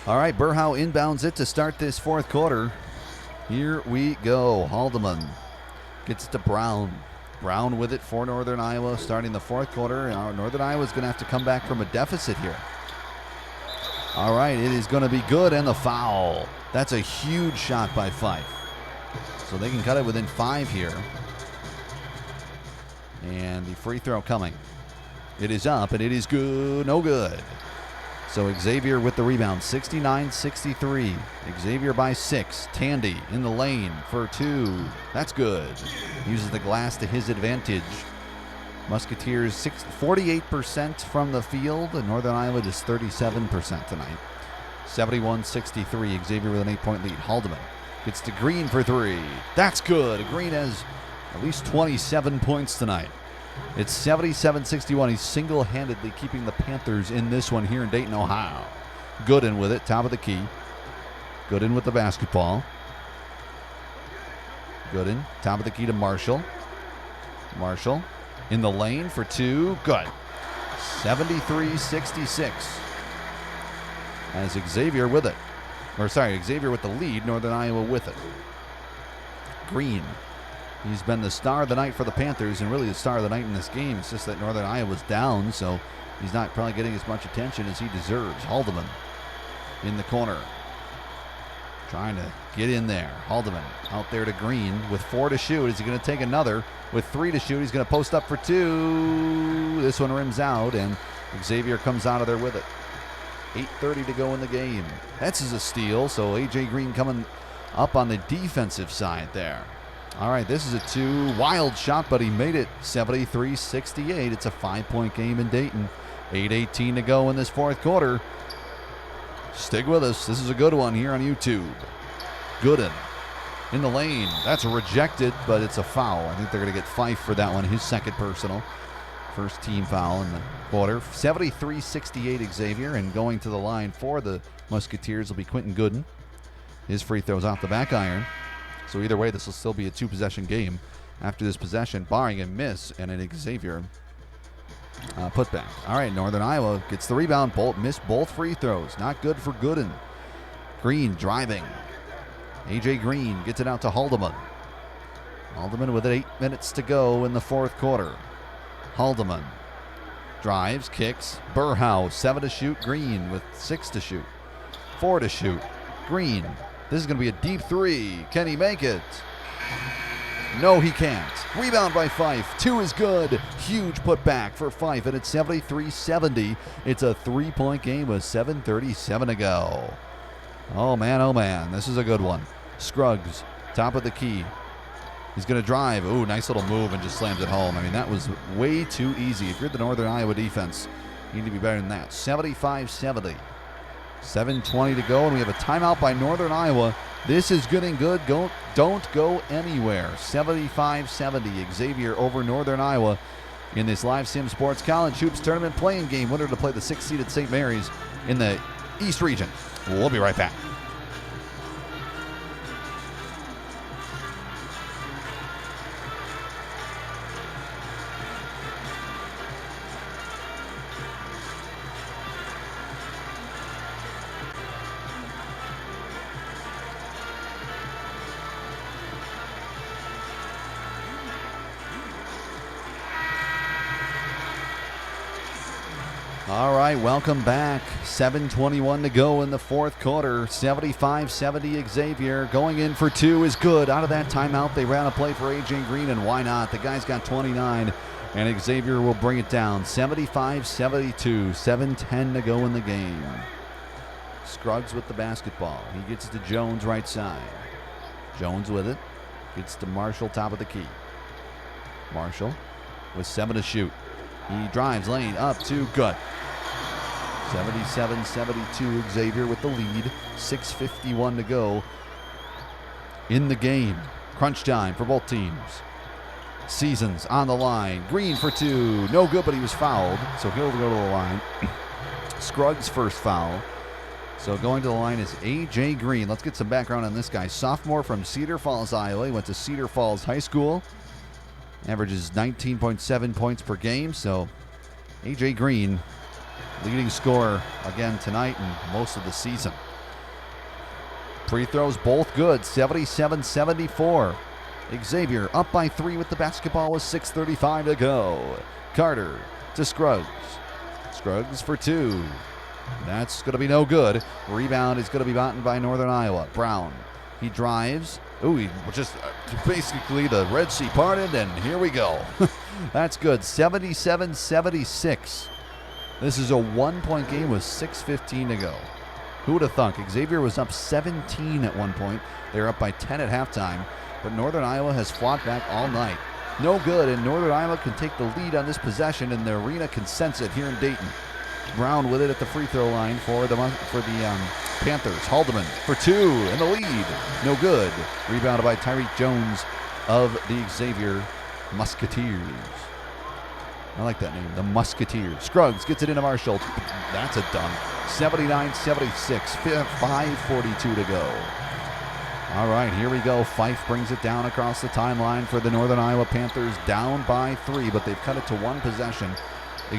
All right, Burhow inbounds it to start this fourth quarter. Here we go. Haldeman gets it to Brown. Brown with it for Northern Iowa starting the fourth quarter. Northern Iowa is going to have to come back from a deficit here. All right, it is going to be good, and the foul. That's a huge shot by Fife. So they can cut it within 5 here. And the free throw coming. It is up, and it is good. No good. So Xavier with the rebound, 69-63. Xavier by 6. Tandy in the lane for 2. That's good. Uses the glass to his advantage. Musketeers 48% from the field, and Northern Iowa just 37% tonight. 71-63. Xavier with an 8-point lead. Haldeman gets to Green for 3. That's good. Green has at least 27 points tonight. It's 77-61. He's single-handedly keeping the Panthers in this one here in Dayton, Ohio. Gooden with it, top of the key. Gooden with the basketball. Gooden, top of the key to Marshall. Marshall in the lane for 2. Good. 73-66. As Xavier with it. Xavier with the lead, Northern Iowa with it. Green. He's been the star of the night for the Panthers and really the star of the night in this game. It's just that Northern Iowa's down, so he's not probably getting as much attention as he deserves. Haldeman in the corner. Trying to get in there. Haldeman out there to Green with 4 to shoot. Is he going to take another? With 3 to shoot, he's going to post up for 2. This one rims out, and Xavier comes out of there with it. 8:30 to go in the game. That's a steal, so A.J. Green coming up on the defensive side there. All right, this is a 2. Wild shot, but he made it. 73-68. It's a 5-point game in Dayton. 8:18 to go in this fourth quarter. Stick with us. This is a good one here on YouTube. Gooden in the lane. That's rejected, but it's a foul. I think they're going to get Fife for that one. His second personal. First team foul in the quarter. 73-68 Xavier, and going to the line for the Musketeers will be Quentin Gooden. His free throw's off the back iron. So either way, this will still be a 2-possession game after this possession, barring a miss and an Xavier putback. All right, Northern Iowa gets the rebound. Missed both free throws. Not good for Gooden. Green driving. A.J. Green gets it out to Haldeman. Haldeman with 8 minutes to go in the fourth quarter. Haldeman drives, kicks. Burhow, 7 to shoot. Green with 6 to shoot. 4 to shoot. Green. This is going to be a deep 3. Can he make it? No, he can't. Rebound by Fife. 2 is good. Huge putback for Fife, and it's 73-70. It's a 3-point game with 7:37 to go. Oh, man. This is a good one. Scruggs, top of the key. He's going to drive. Ooh, nice little move, and just slams it home. I mean, that was way too easy. If you're the Northern Iowa defense, you need to be better than that. 75-70. 7:20 to go, and we have a timeout by Northern Iowa. This is getting good. Don't go anywhere. 75-70. Xavier over Northern Iowa in this live Sim Sports College Hoops Tournament playing game. Winner to play the 6-seeded St. Mary's in the East Region. We'll be right back. All right, welcome back. 7:21 to go in the fourth quarter. 75-70 Xavier. Going in for two is good. Out of that timeout, they ran a play for A.J. Green, and why not? The guy's got 29, and Xavier will bring it down. 75-72, 7:10 to go in the game. Scruggs with the basketball. He gets to Jones right side. Jones with it. Gets to Marshall, top of the key. Marshall with 7 to shoot. He drives lane up to good. 77-72 Xavier with the lead. 6:51 to go in the game. Crunch time for both teams. Seasons on the line. Green for two. No good, but he was fouled, so he'll go to the line. Scruggs' first foul. So going to the line is A.J. Green. Let's get some background on this guy. Sophomore from Cedar Falls, Iowa. He went to Cedar Falls High School. Averages 19.7 points per game. So A.J. Green, leading scorer again tonight and most of the season. Free throws both good. 77-74. Xavier up by 3 with the basketball with 6:35 to go. Carter to Scruggs. Scruggs for 2. That's going to be no good. Rebound is going to be gotten by Northern Iowa. Brown. He drives. Ooh, he just basically the Red Sea parted, and here we go. That's good. 77-76. This is a 1-point game with 6:15 to go. Who would have thunk? Xavier was up 17 at one point. They were up by 10 at halftime, but Northern Iowa has fought back all night. No good, and Northern Iowa can take the lead on this possession, and the arena can sense it here in Dayton. Brown with it at the free throw line for the Panthers. Haldeman for 2 in the lead. No good. Rebounded by Tyreek Jones of the Xavier Musketeers. I like that name, the Musketeers. Scruggs gets it into Marshall. That's a dunk. 79-76, 5:42 to go. All right, here we go. Fife brings it down across the timeline for the Northern Iowa Panthers, down by 3, but they've cut it to 1 possession.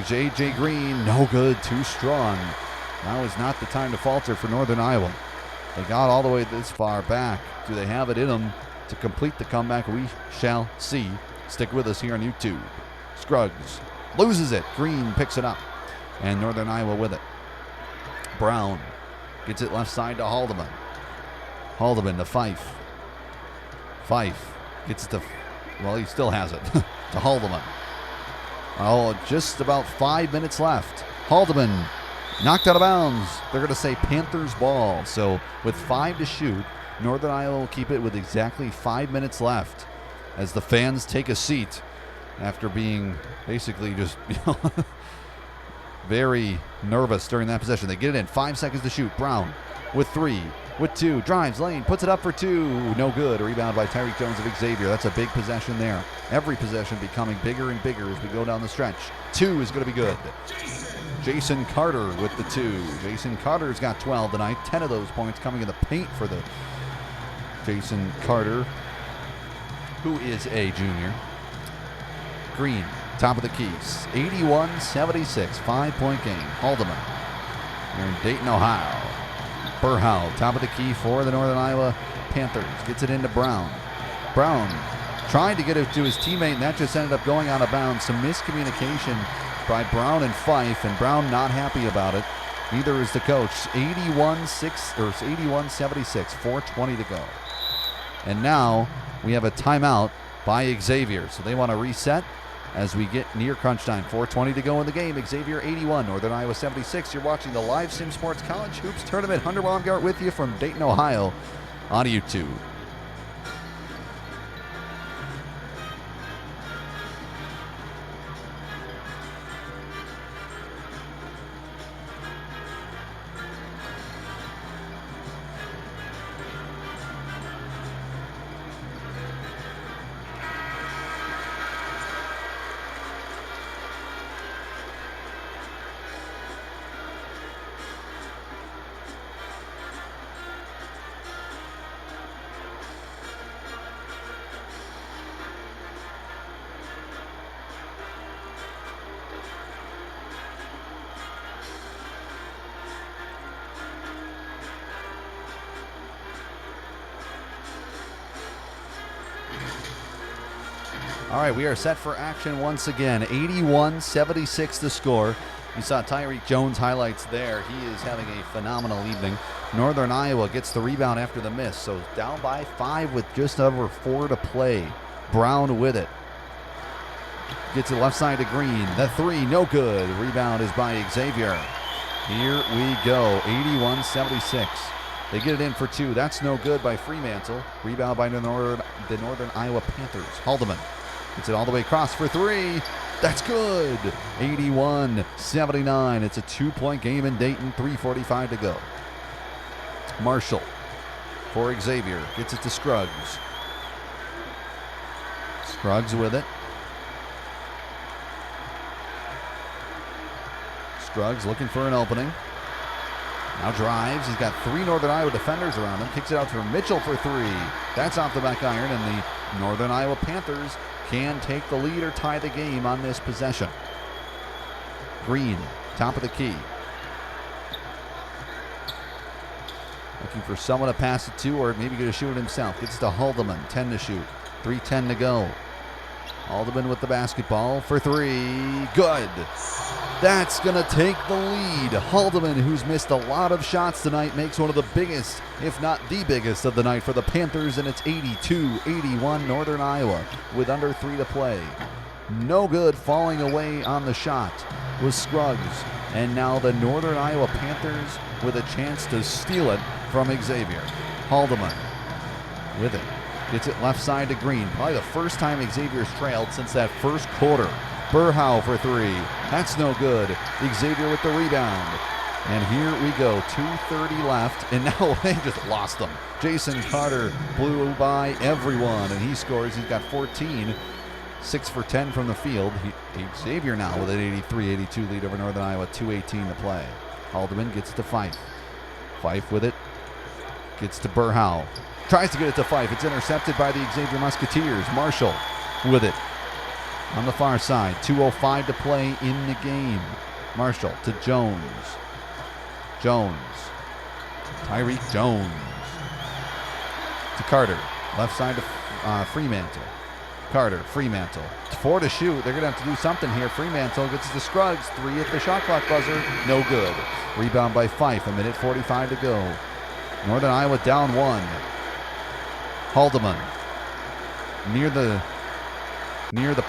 J.J. Green, no good, too strong. Now is not the time to falter for Northern Iowa. They got all the way this far back. Do they have it in them to complete the comeback? We shall see. Stick with us here on YouTube. Scruggs loses it. Green picks it up. And Northern Iowa with it. Brown gets it left side to Haldeman. Haldeman to Fife. Fife gets it to, well, he still has it, to Haldeman. Oh, just about 5 minutes left. Haldeman knocked out of bounds. They're going to say Panthers ball. So with 5 to shoot, Northern Iowa will keep it with exactly 5 minutes left as the fans take a seat after being basically just, very nervous during that possession. They get it in. 5 seconds to shoot. Brown with 3, with 2. Drives lane, puts it up for 2. No good. A rebound by Tyreek Jones of Xavier. That's a big possession there. Every possession becoming bigger and bigger as we go down the stretch. 2 is going to be good. Jason Carter with the 2. Jason Carter's got 12 tonight. 10 of those points coming in the paint for the Jason Carter, who is a junior. Green, top of the keys. 81-76, 5-point game. Haldeman here in Dayton, Ohio. Burhow, top of the key for the Northern Iowa Panthers. Gets it into Brown. Brown tried to get it to his teammate, and that just ended up going out of bounds. Some miscommunication by Brown and Fife, and Brown not happy about it. Neither is the coach. 81-76, 4:20 to go. And now we have a timeout by Xavier, so they want to reset as we get near crunch time. 4:20 to go in the game. Xavier 81, Northern Iowa 76. You're watching the live Sim Sports College Hoops Tournament. Hunter Baumgart with you from Dayton, Ohio on YouTube. All right, we are set for action once again. 81-76 the score. You saw Tyreek Jones highlights there. He is having a phenomenal evening. Northern Iowa gets the rebound after the miss, so down by 5 with just over 4 to play. Brown with it. Gets it left side to Green. The 3, no good. Rebound is by Xavier. Here we go, 81-76. They get it in for 2. That's no good by Fremantle. Rebound by the Northern Iowa Panthers. Haldeman gets it all the way across for 3. That's good. 81-79. It's a 2-point game in Dayton. 3:45 to go. Marshall for Xavier. Gets it to Scruggs. Scruggs with it. Scruggs looking for an opening. Now drives. He's got 3 Northern Iowa defenders around him. Kicks it out to Mitchell for 3. That's off the back iron, and the Northern Iowa Panthers can take the lead or tie the game on this possession. Green, top of the key. Looking for someone to pass it to, or maybe going to shoot it himself. Gets to Haldeman, 10 to shoot. 3:10 to go. Haldeman with the basketball for 3. Good. That's going to take the lead. Haldeman, who's missed a lot of shots tonight, makes one of the biggest, if not the biggest, of the night for the Panthers, and it's 82-81 Northern Iowa with under 3 to play. No good. Falling away on the shot was Scruggs. And now the Northern Iowa Panthers with a chance to steal it from Xavier. Haldeman with it. Gets it left side to Green. Probably the first time Xavier's trailed since that first quarter. Burhow for 3. That's no good. Xavier with the rebound. And here we go. 2:30 left. And now they just lost them. Jason Carter blew by everyone, and he scores. He's got 14. 6 for 10 from the field. Xavier now with an 83-82 lead over Northern Iowa. 2:18 to play. Haldeman gets to Fife. Fife with it. Gets to Burhow. Tries to get it to Fife. It's intercepted by the Xavier Musketeers. Marshall with it on the far side. 2:05 to play in the game. Marshall to Jones. Jones. Tyreek Jones. To Carter. Left side to Fremantle. Carter, Fremantle. 4 to shoot. They're going to have to do something here. Fremantle gets to Scruggs. 3 at the shot clock buzzer. No good. Rebound by Fife. 1:45 to go. Northern Iowa down 1. Haldeman near the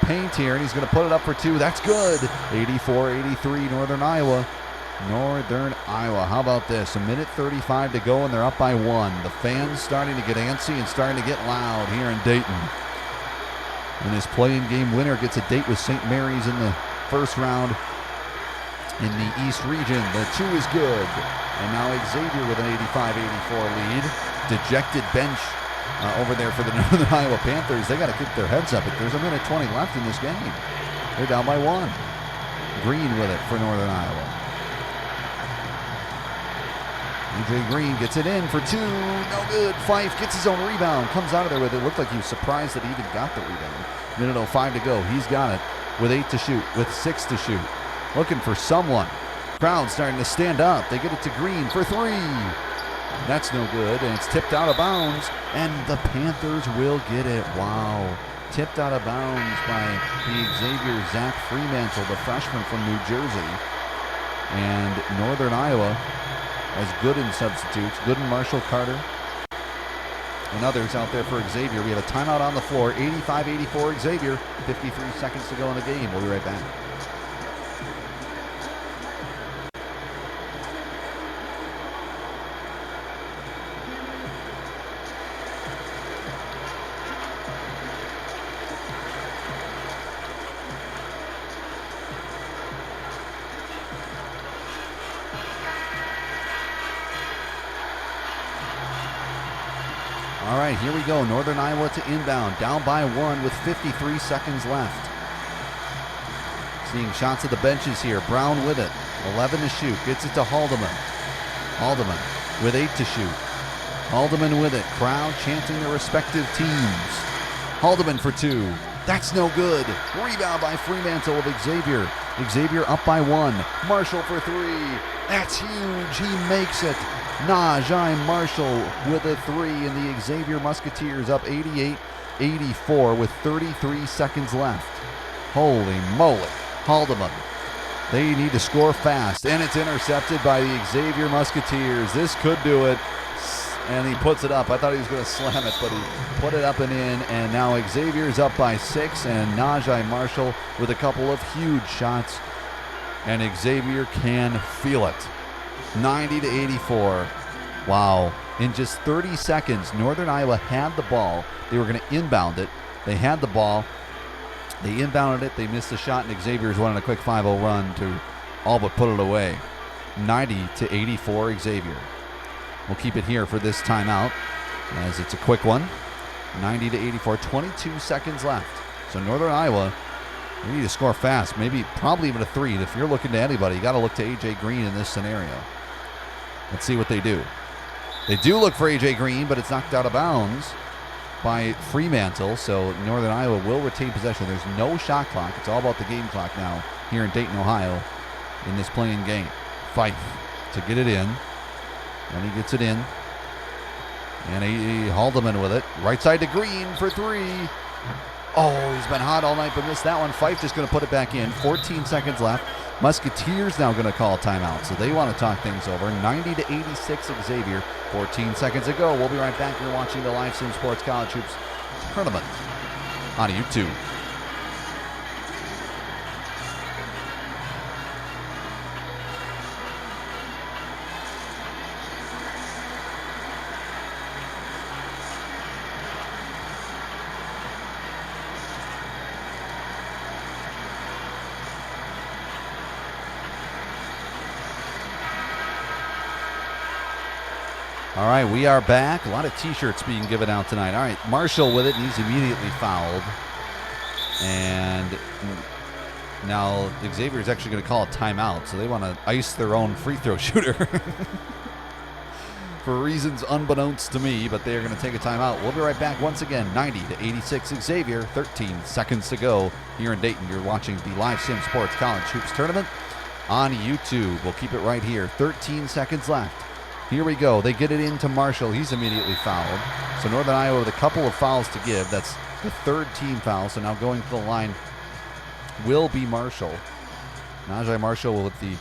paint here, and he's going to put it up for 2. That's good. 84-83 Northern Iowa. Northern Iowa. How about this? 1:35 to go, and they're up by 1. The fans starting to get antsy and starting to get loud here in Dayton. And this play-in game winner gets a date with St. Mary's in the first round in the East region. The 2 is good. And now Xavier with an 85-84 lead. Dejected bench over there for the Northern Iowa Panthers. They got to keep their heads up. There's 1:20 left in this game. They're down by 1. Green with it for Northern Iowa. AJ Green gets it in for 2. No good. Fife gets his own rebound. Comes out of there with it. Looked like he was surprised that he even got the rebound. 1:05 to go. He's got it with 8 to shoot, with 6 to shoot. Looking for someone. Crowd starting to stand up. They get it to Green for 3. That's no good, and it's tipped out of bounds, and the Panthers will get it. Wow. Tipped out of bounds by the Xavier Zach Fremantle, the freshman from New Jersey. And Northern Iowa has Gooden substitutes. Gooden, Marshall, Carter, and others out there for Xavier. We have a timeout on the floor. 85-84 Xavier. 53 seconds to go in the game. We'll be right back. All right, here we go. Northern Iowa to inbound. Down by 1 with 53 seconds left. Seeing shots at the benches here. Brown with it. 11 to shoot. Gets it to Haldeman. Haldeman with 8 to shoot. Haldeman with it. Crowd chanting their respective teams. Haldeman for 2. That's no good. Rebound by Fremantle of Xavier. Xavier up by 1. Marshall for 3. That's huge. He makes it. Najee Marshall with a 3, and the Xavier Musketeers up 88-84 with 33 seconds left. Holy moly. Haldeman They need to score fast, and it's intercepted by the Xavier Musketeers. This could do it, and he puts it up. I thought he was going to slam it, but he put it up and in, and now Xavier's up by 6, and Najee Marshall with a couple of huge shots, and Xavier can feel it. 90-84. Wow. In just 30 seconds, Northern Iowa had the ball. They were going to inbound it. They had the ball. They inbounded it. They missed the shot, and Xavier's running a quick 5-0 run to all but put it away. 90-84 Xavier. We'll keep it here for this timeout, as it's a quick one. 90-84, 22 seconds left. So Northern Iowa, they need to score fast, probably even a 3. And if you're looking to anybody, you got to look to A.J. Green in this scenario. Let's see what they do. They do look for A.J. Green, but it's knocked out of bounds by Fremantle, so Northern Iowa will retain possession. There's no shot clock. It's all about the game clock now here in Dayton, Ohio, in this playing game. Fife to get it in, and he gets it in, and he Haldeman with it. Right side to Green for 3. Oh, he's been hot all night, but missed that one. Fife just going to put it back in. 14 seconds left. Musketeers now going to call a timeout, so they want to talk things over. 90-86 Xavier. 14 seconds ago. We'll be right back. You're watching the Live Sim Sports College Hoops Tournament on YouTube. All right, we are back. A lot of T-shirts being given out tonight. All right, Marshall with it, and he's immediately fouled. And now Xavier is actually going to call a timeout, so they want to ice their own free throw shooter. For reasons unbeknownst to me, but they are going to take a timeout. We'll be right back once again. 90-86 Xavier, 13 seconds to go here in Dayton. You're watching the Live Sim Sports College Hoops Tournament on YouTube. We'll keep it right here. 13 seconds left. Here we go. They get it into Marshall. He's immediately fouled. So Northern Iowa with a couple of fouls to give. That's the third team foul. So now going to the line will be Marshall. Najee Marshall with the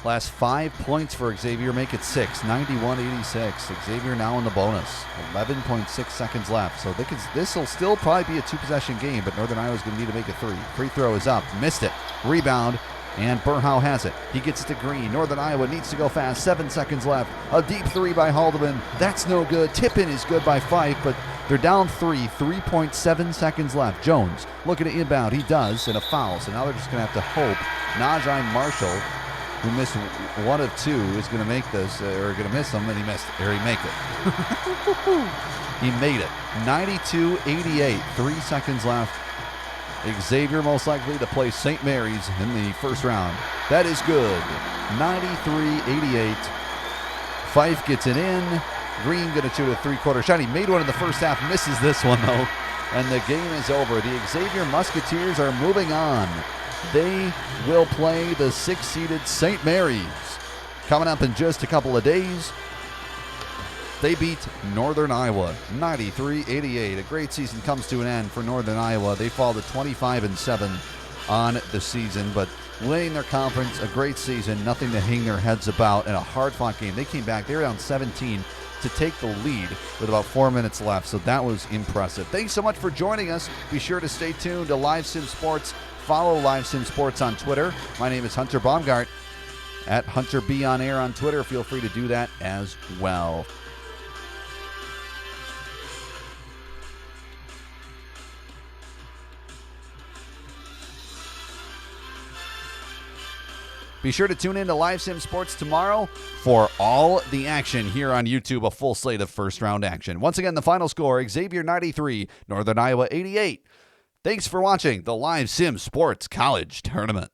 last 5 points for Xavier. Make it 6. 91-86. Xavier now in the bonus. 11.6 seconds left. So this will still probably be a 2-possession game, but Northern Iowa is going to need to make a 3. Free throw is up. Missed it. Rebound. And Burhow has it. He gets it to Green. Northern Iowa needs to go fast. 7 seconds left. A deep 3 by Haldeman. That's no good. Tip-in is good by Fife, but they're down 3. 3.7 seconds left. Jones looking to inbound. He does, and a foul. So now they're just going to have to hope Najee Marshall, who missed 1 of 2, is going to make this, or going to miss them, and he missed it. Or he make it. He made it. 92-88. 3 seconds left. Xavier most likely to play St. Mary's in the first round. That is good. 93-88. Fife gets it in. Green going to shoot a 3-quarter shot. He made one in the first half. Misses this one, though. And the game is over. The Xavier Musketeers are moving on. They will play the 6-seeded St. Mary's. Coming up in just a couple of days. They beat Northern Iowa 93-88. A great season comes to an end for Northern Iowa. They fall to 25-7 on the season, but winning their conference, a great season, nothing to hang their heads about, and a hard-fought game. They came back. They were down 17 to take the lead with about 4 minutes left, so that was impressive. Thanks so much for joining us. Be sure to stay tuned to Live Sim Sports. Follow Live Sim Sports on Twitter. My name is Hunter Baumgart, at Hunter B on Air on Twitter. Feel free to do that as well. Be sure to tune in to Live Sim Sports tomorrow for all the action here on YouTube, a full slate of first-round action. Once again, the final score, Xavier 93, Northern Iowa 88. Thanks for watching the Live Sim Sports College Tournament.